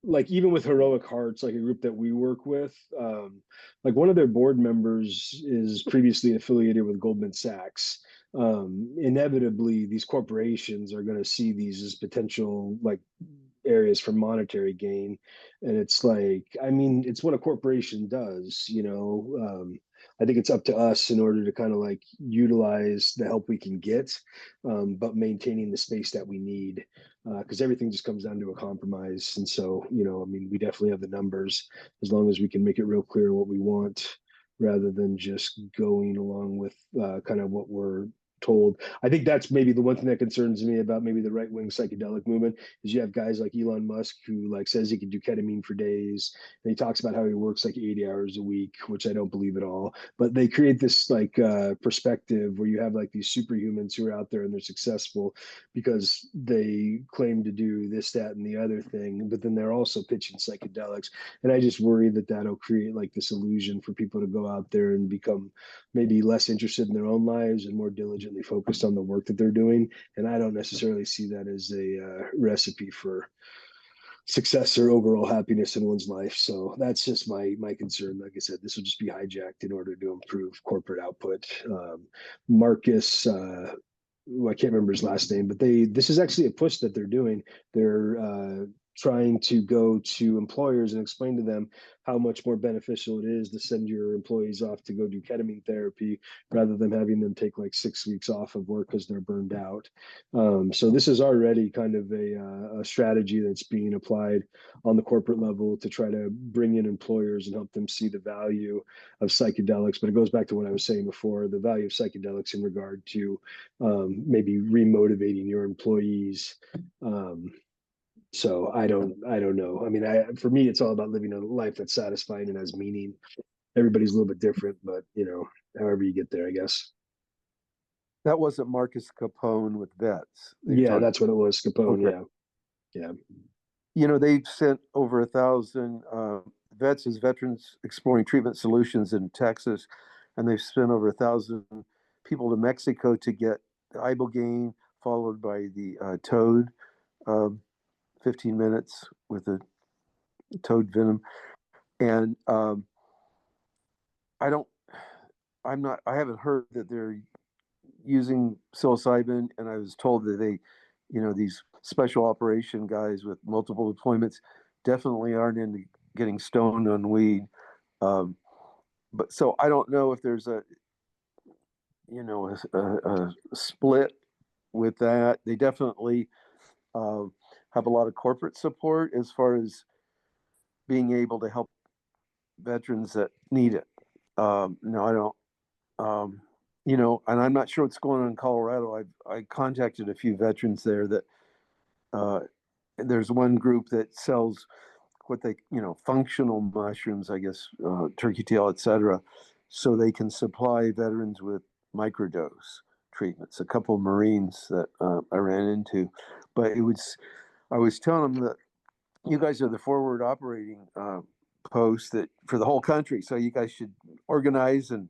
like, even with Heroic Hearts, like a group that we work with, like one of their board members is previously affiliated with Goldman Sachs. Inevitably, these corporations are going to see these as potential like areas for monetary gain, and it's like, I mean, it's what a corporation does. I think it's up to us in order to kind of like utilize the help we can get, but maintaining the space that we need, because everything just comes down to a compromise. And so, I mean, we definitely have the numbers, as long as we can make it real clear what we want, rather than just going along with kind of what we're told. I think that's maybe the one thing that concerns me about maybe the right wing psychedelic movement, is you have guys like Elon Musk who like says he can do ketamine for days, and he talks about how he works like 80 hours a week, which I don't believe at all. But they create this like perspective where you have like these superhumans who are out there and they're successful because they claim to do this, that, and the other thing, but then they're also pitching psychedelics. And I just worry that that'll create like this illusion for people to go out there and become maybe less interested in their own lives and more diligently focused on the work that they're doing. And I don't necessarily see that as a recipe for success or overall happiness in one's life. So that's just my concern. Like I said, this will just be hijacked in order to improve corporate output. Marcus, I can't remember his last name, but this is actually a push that they're doing. They're trying to go to employers and explain to them how much more beneficial it is to send your employees off to go do ketamine therapy rather than having them take like 6 weeks off of work because they're burned out. So this is already kind of a strategy that's being applied on the corporate level to try to bring in employers and help them see the value of psychedelics. But it goes back to what I was saying before, the value of psychedelics in regard to maybe remotivating your employees. So I don't know. I mean, for me, it's all about living a life that's satisfying and has meaning. Everybody's a little bit different, but however you get there, I guess. That wasn't Marcus Capone with vets. Yeah, that's what it was, Capone. Okay. Yeah. They've sent over 1,000 vets as Veterans Exploring Treatment Solutions in Texas, and they've sent over 1,000 people to Mexico to get ibogaine, followed by the toad, 15 minutes with the toad venom. And I haven't heard that they're using psilocybin, and I was told that these special operation guys with multiple deployments definitely aren't into getting stoned on weed. But so I don't know if there's a split with that. They definitely have a lot of corporate support as far as being able to help veterans that need it. No, I don't. And I'm not sure what's going on in Colorado. I contacted a few veterans there that there's one group that sells what they, functional mushrooms, I guess, turkey tail, etc., so they can supply veterans with microdose treatments. A couple of Marines that I ran into, but I was telling them that you guys are the forward operating post that for the whole country, so you guys should organize and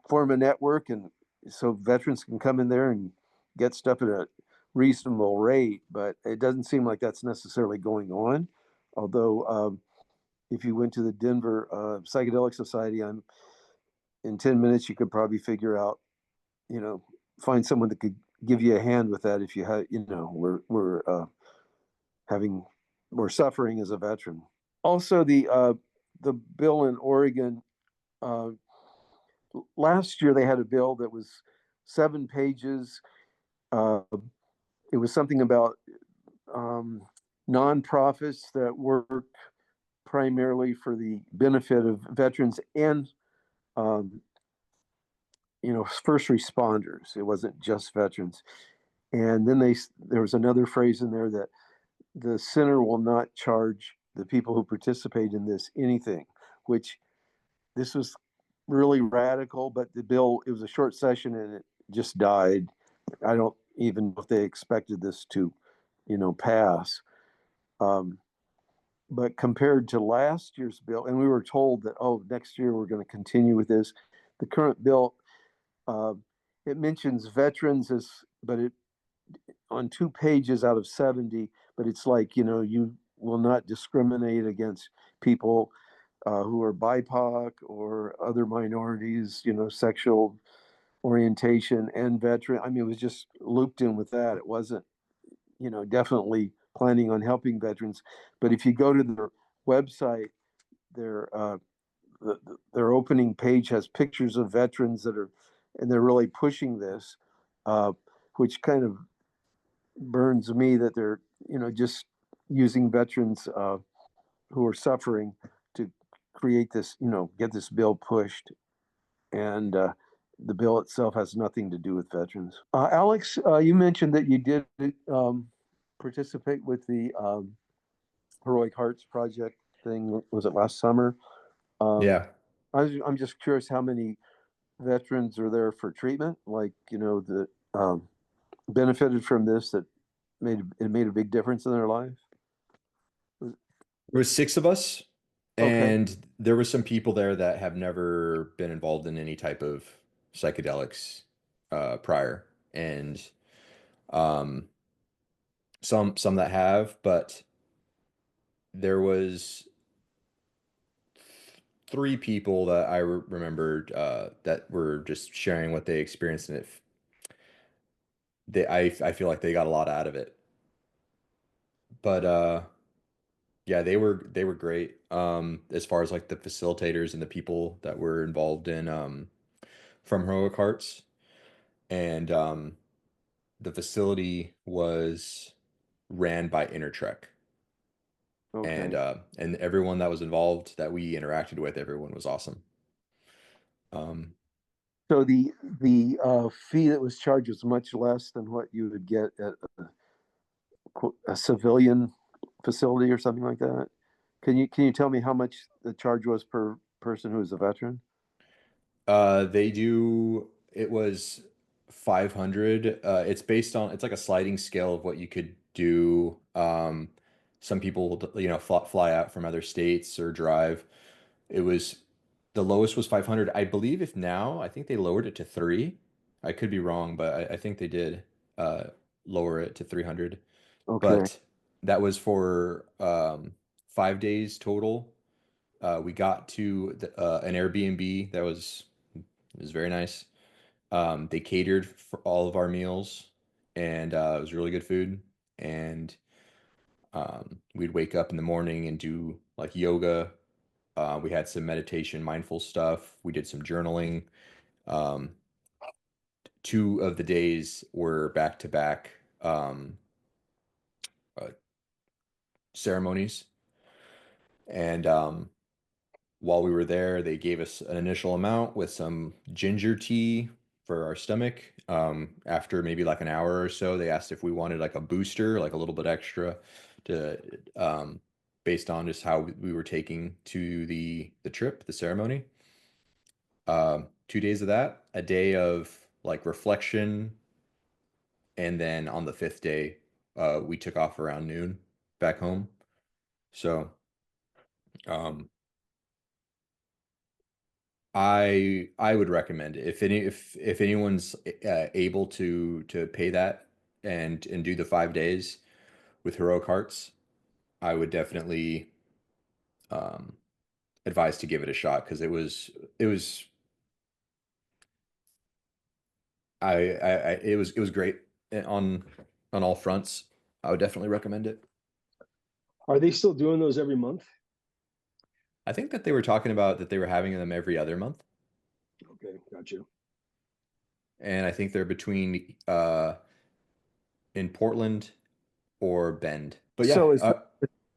form a network, and so veterans can come in there and get stuff at a reasonable rate. But it doesn't seem like that's necessarily going on. Although if you went to the Denver Psychedelic Society, in 10 minutes you could probably figure out, find someone that could give you a hand with that if you have, we're suffering as a veteran. Also, the bill in Oregon. Last year they had a bill that was 7 pages. It was something about nonprofits that work primarily for the benefit of veterans and first responders. It wasn't just veterans. And then there was another phrase in there that the center will not charge the people who participate in this anything, which this was really radical. But the bill, it was a short session and it just died. I don't even know if they expected this to, pass. But compared to last year's bill, and we were told that, next year we're going to continue with this. The current bill, it mentions veterans but it on 2 pages out of 70, but it's like, you will not discriminate against people who are BIPOC or other minorities, sexual orientation and veteran. I mean, it was just looped in with that. It wasn't, definitely planning on helping veterans. But if you go to their website, their opening page has pictures of veterans and they're really pushing this, which kind of burns me that they're, just using veterans who are suffering to create this, get this bill pushed. And the bill itself has nothing to do with veterans. Alex, you mentioned that you did participate with the Heroic Hearts Project thing. Was it last summer? Yeah. I'm just curious how many veterans are there for treatment, like, that benefited from this, that made a big difference in their life. There was 6 of us, Okay. and there were some people there that have never been involved in any type of psychedelics prior, and um, some that have, but there was 3 people that I remembered that were just sharing what they experienced, and I feel like they got a lot out of it. but yeah, they were great. As far as like the facilitators and the people that were involved in from Heroic Hearts, and the facility was ran by Intertrek, Okay. and everyone that was involved that we interacted with, everyone was awesome. Um, So the fee that was charged was much less than what you would get at a civilian facility or something like that. Can you tell me how much the charge was per person who is a veteran? they do, it was 500. It's based on, it's like a sliding scale of what you could do. Some people, you know, fly out from other states or drive. It was, the lowest was 500. I believe if now, I think they lowered it to three. I could be wrong, but I think they did uh, lower it to 300. Okay. But that was for 5 days total. We got to an Airbnb that was, it was very nice. They catered for all of our meals, and it was really good food. And we'd wake up in the morning and do like yoga. We had some meditation, mindful stuff. We did some journaling. Um, 2 of the days were back to back uh, ceremonies. And while we were there, they gave us an initial amount with some ginger tea for our stomach. After maybe like an hour or so, they asked if we wanted like a booster, like a little bit extra to based on just how we were taking to the trip, the ceremony. 2 days of that, a day of like reflection, and then on the fifth day, we took off around noon back home. So, um, I would recommend it. If anyone's able to pay that and do the 5 days with Heroic Hearts, I would definitely um, advise to give it a shot because it was it was great on all fronts. I would definitely recommend it. Are they still doing those every month? I think that they were talking about that they were having them every other month, Okay, got you. and I think they're between in Portland or Bend. But yeah, So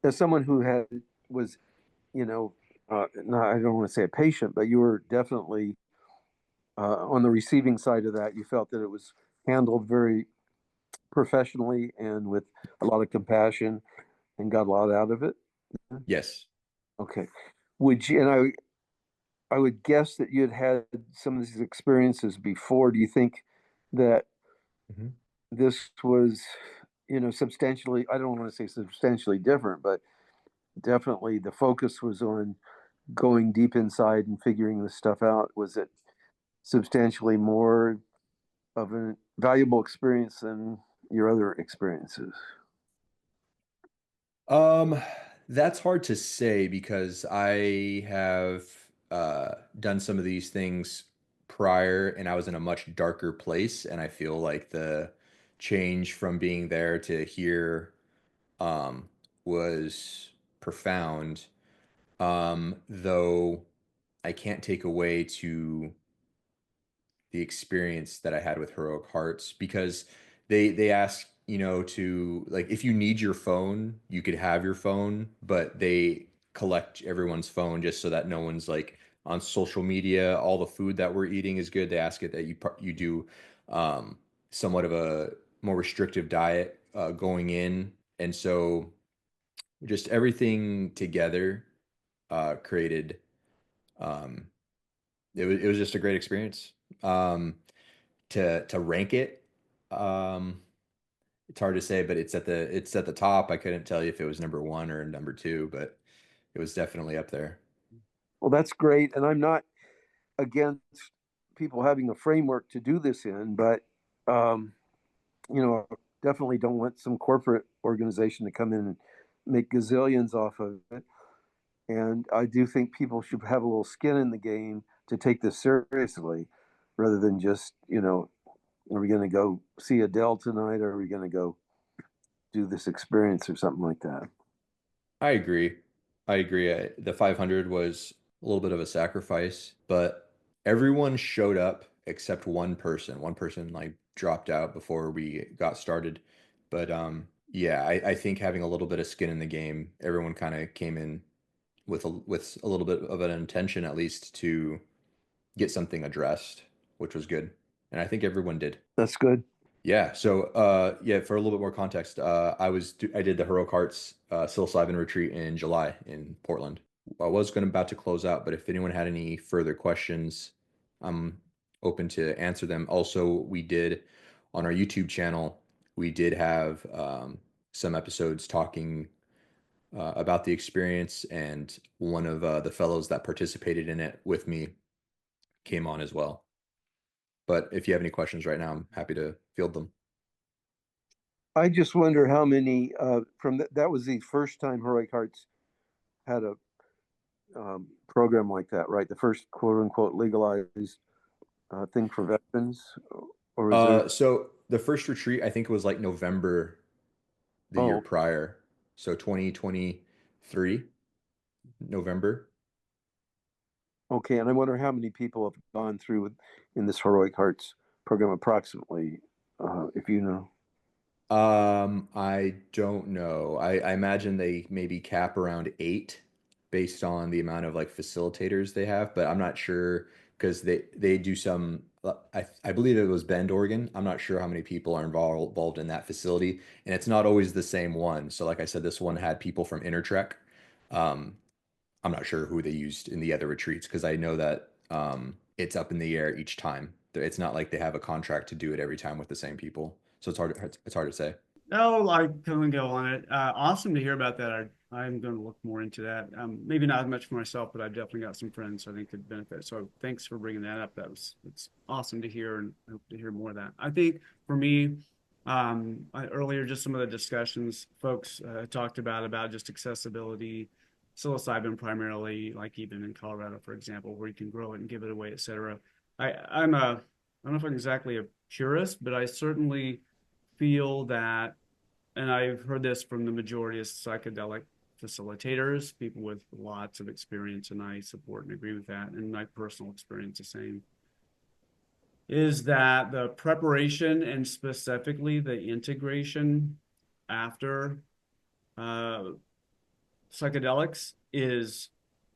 as someone who was, you know, no, I don't want to say a patient, but you were definitely on the receiving side of that. You felt that it was handled very professionally and with a lot of compassion and got a lot out of it. yes. Okay. Would you, and I would guess that you'd had some of these experiences before. Do you think that Mhm. this was, substantially, I don't want to say substantially different, but definitely the focus was on going deep inside and figuring this stuff out? Was it substantially more of a valuable experience than your other experiences? Um, that's hard to say because I have done some of these things prior and I was in a much darker place, and I feel like the change from being there to here um was profound. Though I can't take away to the experience that I had with Heroic Hearts because they ask, you know, to like if you need your phone, you could have your phone, but they collect everyone's phone just so that no one's like on social media. All the food that we're eating is good. They ask it that you do um, somewhat of a more restrictive diet going in, and so just everything together created. Um, it was just a great experience. To rank it, um, it's hard to say, but it's at the top. I couldn't tell you if it was number one or number two, but it was definitely up there. Well, that's great. And I'm not against people having a framework to do this in, but, um, definitely don't want some corporate organization to come in and make gazillions off of it. And I do think people should have a little skin in the game to take this seriously rather than just, are we going to go see Adele tonight or are we going to go do this experience or something like that. I agree. I agree. The 500 was a little bit of a sacrifice, but everyone showed up except one person. One person like dropped out before we got started. But yeah, I think having a little bit of skin in the game, everyone kind of came in with a little bit of an intention at least to get something addressed, which was good. And I think everyone did. That's good. Yeah. So, yeah, for a little bit more context, I did the Heroic Hearts psilocybin retreat in July in Portland. I was going about to close out, but if anyone had any further questions, I'm open to answer them. Also, we did on our YouTube channel, we did have some episodes talking about the experience, and one of the fellows that participated in it with me came on as well. But if you have any questions right now, I'm happy to field them. I just wonder how many from that was the first time Heroic Hearts had a program like that, right? The first quote unquote legalized thing for veterans, or was there? So the first retreat, I think it was like November the year Oh, prior. So 2023, November. okay. And I wonder how many people have gone through in this Heroic Hearts program approximately, if you know. I don't know. I imagine they maybe cap around 8 based on the amount of like facilitators they have, but I'm not sure because they do some I believe it was Bend, Oregon. I'm not sure how many people are involved in that facility, and it's not always the same one. So like I said, this one had people from Intertrek. Um, I'm not sure who they used in the other retreats because I know that it's up in the air each time. It's not like they have a contract to do it every time with the same people. So it's hard to say. Oh, I couldn't go on it. Awesome to hear about that. I'm going to look more into that. Maybe not as much for myself, but I've definitely got some friends I think could benefit. So thanks for bringing that up. It's awesome to hear, and I hope to hear more of that. I think for me, earlier, just some of the discussions folks talked about just accessibility, psilocybin primarily, like even in Colorado, for example, where you can grow it and give it away, et cetera. I don't know if I'm exactly a purist, but I certainly feel that, and I've heard this from the majority of psychedelic facilitators, people with lots of experience, and I support and agree with that, and my personal experience the same, is that the preparation and specifically the integration after uh, psychedelics is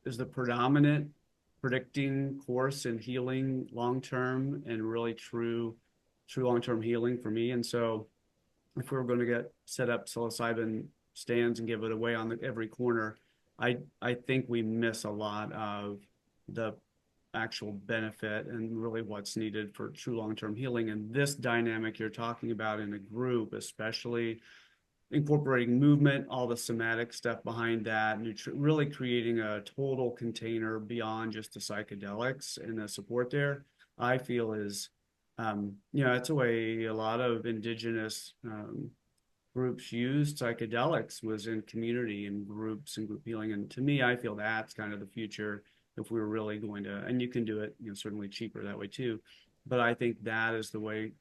the predominant predicting course in healing long term and really true long term healing for me. And so if we were going to get set up psilocybin stands and give it away on every corner, I think we miss a lot of the actual benefit and really what's needed for true long-term healing. And this dynamic you're talking about in a group, especially incorporating movement, all the somatic stuff behind that, really creating a total container beyond just the psychedelics and the support there, I feel is, it's a way a lot of indigenous groups used psychedelics was in community and groups and group healing. And to me, I feel that's kind of the future if we were really going to, and you can do it, certainly cheaper that way too. But I think that is the way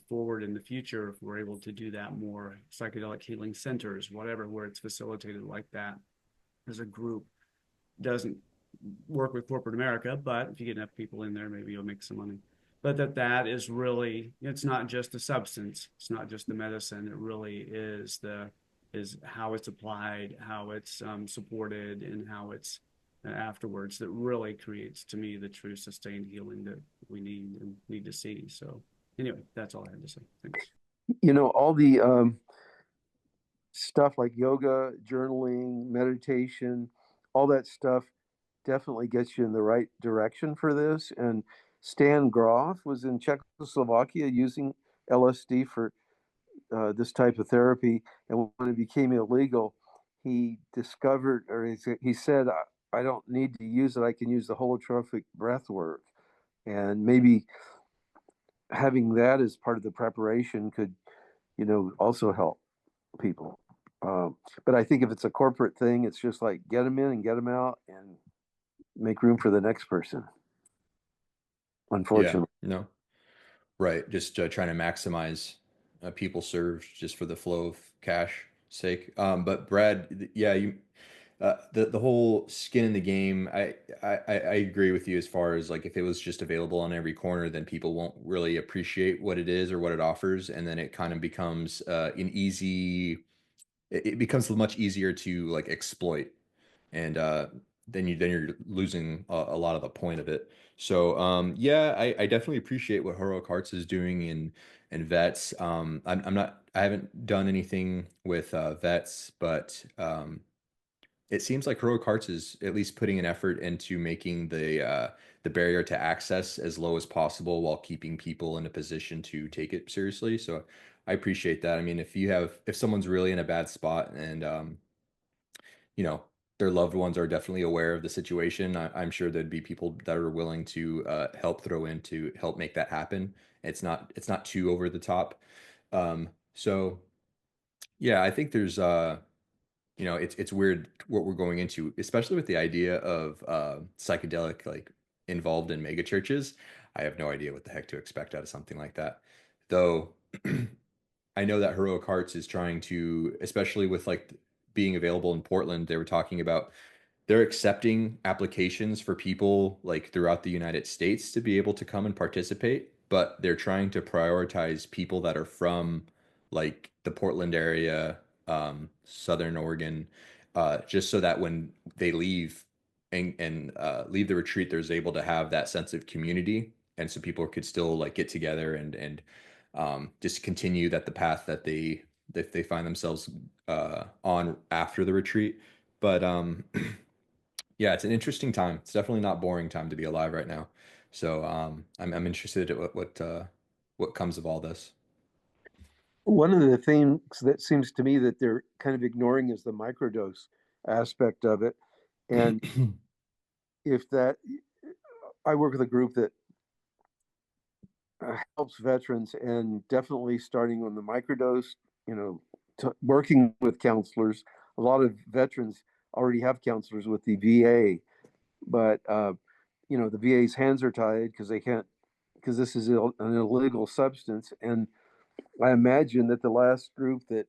forward in the future if we're able to do that more. Psychedelic healing centers, whatever, where it's facilitated like that as a group. Doesn't work with corporate America, but if you get enough people in there, maybe you'll make some money. But that is really, it's not just the substance, it's not just the medicine. It really is how it's applied, how it's supported, and how it's afterwards that really creates, to me, the true sustained healing that we need to see. So anyway, that's all I had to say. Thanks. All the stuff like yoga, journaling, meditation, all that stuff definitely gets you in the right direction for this. And Stan Grof was in Czechoslovakia using LSD for this type of therapy. And when it became illegal, he discovered, or he said, I don't need to use it. I can use the holotropic breath work. And maybe having that as part of the preparation could, also help people. But I think if it's a corporate thing, it's just like get them in and get them out and make room for the next person. Yeah, Unfortunately. no, right. Just trying to maximize people served just for the flow of cash sake. But Brad, yeah, the whole skin in the game, I agree with you as far as like if it was just available on every corner, then people won't really appreciate what it is or what it offers, and then it kind of becomes an easy. It becomes much easier to like exploit, and then you're losing a lot of the point of it. So yeah, I definitely appreciate what Heroic Hearts is doing in vets. I haven't done anything with vets, but it seems like Heroic Hearts is at least putting an effort into making the barrier to access as low as possible while keeping people in a position to take it seriously. So I appreciate that. I mean, if someone's really in a bad spot and you know, their loved ones are definitely aware of the situation, I'm sure there'd be people that are willing to help throw in to help make that happen. It's not too over the top. So yeah, I think there's it's weird what we're going into, especially with the idea of psychedelic like involved in mega churches. I have no idea what the heck to expect out of something like that. Though I know that Heroic Hearts is trying to, especially with like being available in Portland, they were talking about they're accepting applications for people like throughout the United States to be able to come and participate, but they're trying to prioritize people that are from like the Portland area, Southern Oregon, just so that when they leave and leave the retreat, there's able to have that sense of community, and so people could still like get together and just continue the path that they find themselves on after the retreat. But yeah, it's an interesting time. It's definitely not boring time to be alive right now. So I'm interested at what comes of all this. One of the things that seems to me that they're kind of ignoring is the microdose aspect of it. And if that, I work with a group that helps veterans, and definitely starting on the microdose, you know, working with counselors. A lot of veterans already have counselors with the VA, but the VA's hands are tied because they can't, because this is an illegal substance. And I imagine that the last group that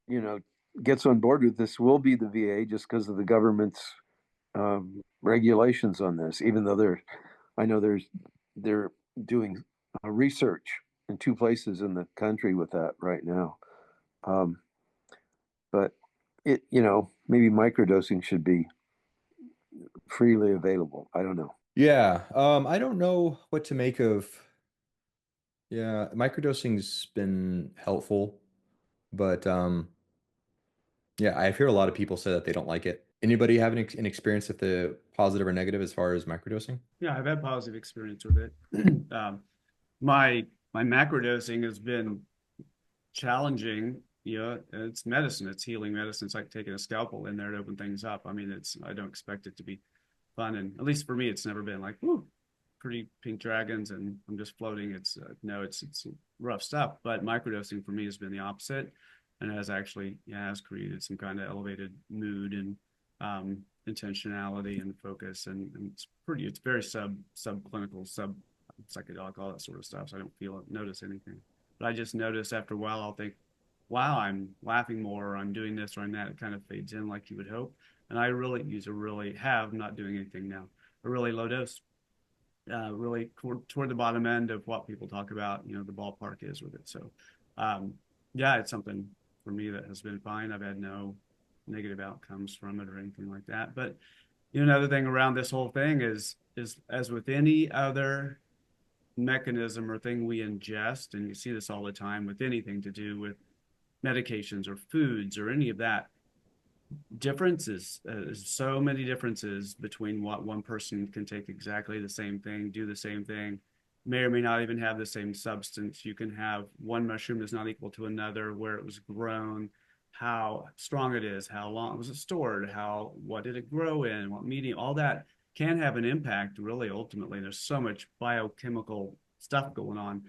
you know gets on board with this will be the VA, just because of the government's regulations on this. Even though I know they're doing research in two places in the country with that right now. Um, but maybe microdosing should be freely available. I don't know. Yeah, I don't know what to make of. Yeah, microdosing's been helpful, but yeah, I hear a lot of people say that they don't like it. Anybody have an experience with the positive or negative as far as microdosing? Yeah, I've had positive experience with it. My macrodosing has been challenging. It's medicine. It's healing medicine. It's like taking a scalpel in there to open things up. I mean, I don't expect it to be fun, and at least for me, it's never been like, whoo, pretty pink dragons, and I'm just floating. It's no, it's rough stuff. But microdosing for me has been the opposite, and has created some kind of elevated mood and intentionality and focus, and it's very subclinical, sub psychedelic, all that sort of stuff. So I don't notice anything. But I just notice after a while, I'll think, wow, I'm laughing more, or I'm doing this, or I'm that. It kind of fades in like you would hope. And I really not doing anything now, a really low dose, really toward the bottom end of what people talk about, the ballpark is with it. So, yeah, it's something for me that has been fine. I've had no negative outcomes from it or anything like that. But, another thing around this whole thing is as with any other mechanism or thing we ingest, and you see this all the time with anything to do with medications or foods or any of that, differences, so many differences between what one person can take exactly the same thing, do the same thing, may or may not even have the same substance. You can have one mushroom is not equal to another, where it was grown, how strong it is, how long was it stored, what did it grow in, what medium, all that can have an impact really ultimately. There's so much biochemical stuff going on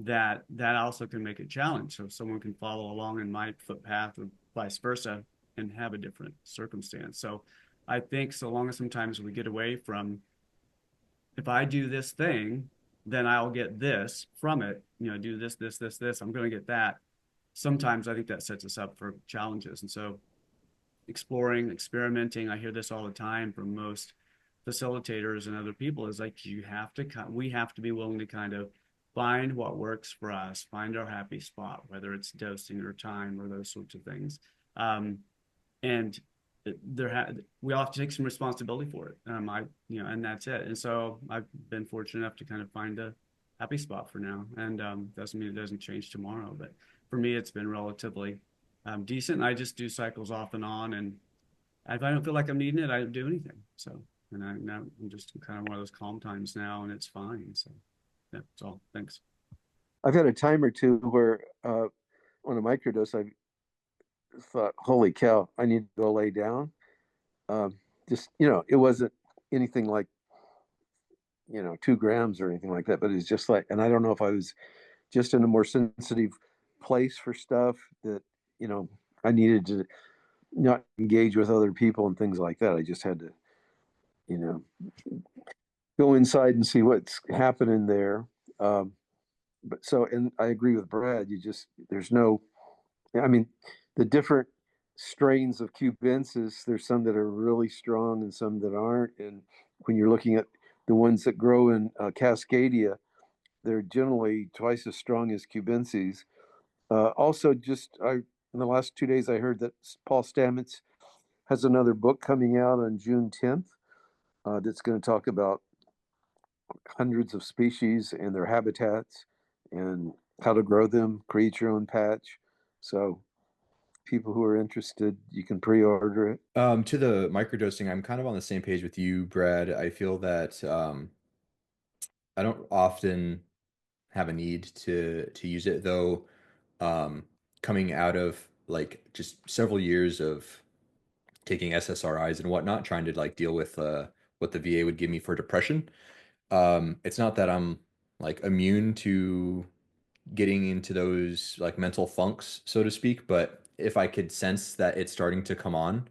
that also can make it challenge. So someone can follow along in my footpath or vice versa and have a different circumstance. So I think so long as sometimes we get away from, if I do this thing, then I'll get this from it, you know, do this, I'm going to get that. Sometimes I think that sets us up for challenges. And so exploring, experimenting, I hear this all the time from most facilitators and other people, is like, we have to be willing to kind of find what works for us, find our happy spot, whether it's dosing or time or those sorts of things. And we all have to take some responsibility for it. And that's it. And so I've been fortunate enough to kind of find a happy spot for now. And doesn't mean it doesn't change tomorrow, but for me, it's been relatively decent. And I just do cycles off and on. And if I don't feel like I'm needing it, I don't do anything. So, and I'm just kind of one of those calm times now, and it's fine. So, yeah, that's all. Thanks. I've had a time or two where on a microdose, I thought, holy cow, I need to go lay down. Just, it wasn't anything like, 2 grams or anything like that, but it's just like, and I don't know if I was just in a more sensitive place for stuff that, I needed to not engage with other people and things like that. I just had to, go inside and see what's happening there. And I agree with Brad. The different strains of cubensis, there's some that are really strong and some that aren't. And when you're looking at the ones that grow in Cascadia, they're generally twice as strong as cubensis. Also, in the last 2 days, I heard that Paul Stamets has another book coming out on June 10th that's going to talk about hundreds of species and their habitats and how to grow them, create your own patch. So people who are interested, you can pre-order it. To the microdosing, I'm kind of on the same page with you, Brad. I feel that I don't often have a need to use it, though. Coming out of like just several years of taking SSRIs and whatnot, trying to like deal with what the VA would give me for depression. It's not that I'm like immune to getting into those like mental funks, so to speak, but if I could sense that it's starting to come on,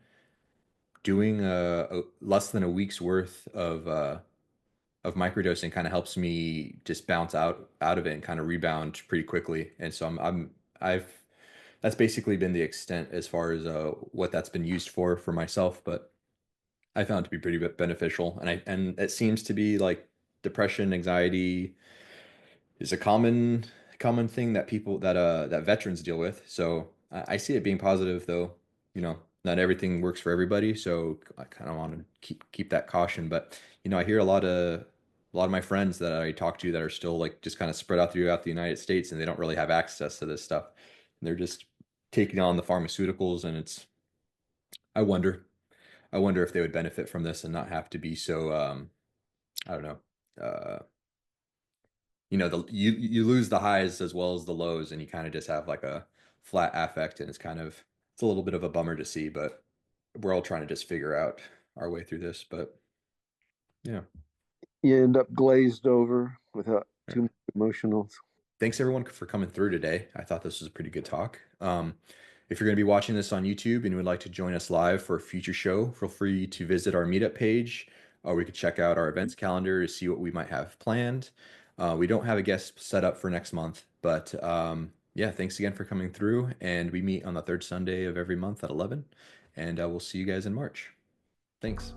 doing a less than a week's worth of microdosing kind of helps me just bounce out of it and kind of rebound pretty quickly. And so I've that's basically been the extent as far as what that's been used for myself, but I found it to be pretty beneficial. And it seems to be like depression, anxiety is a common thing that people that veterans deal with. So I see it being positive, though. Not everything works for everybody, so I kind of want to keep that caution. But I hear a lot of my friends that I talk to that are still like just kind of spread out throughout the United States, and they don't really have access to this stuff. And they're just taking on the pharmaceuticals, and I wonder I wonder if they would benefit from this and not have to be so I don't know. Uh you lose the highs as well as the lows, and you kind of just have like a flat affect, and it's a little bit of a bummer to see, but we're all trying to just figure out our way through this. But yeah. You end up glazed over without Yeah. too much emotional. Thanks everyone for coming through today. I thought this was a pretty good talk. If you're going to be watching this on YouTube and would like to join us live for a future show, feel free to visit our Meetup page, or we could check out our events calendar to see what we might have planned. We don't have a guest set up for next month, but yeah, thanks again for coming through. And we meet on the third Sunday of every month at 11, and we'll see you guys in March. Thanks.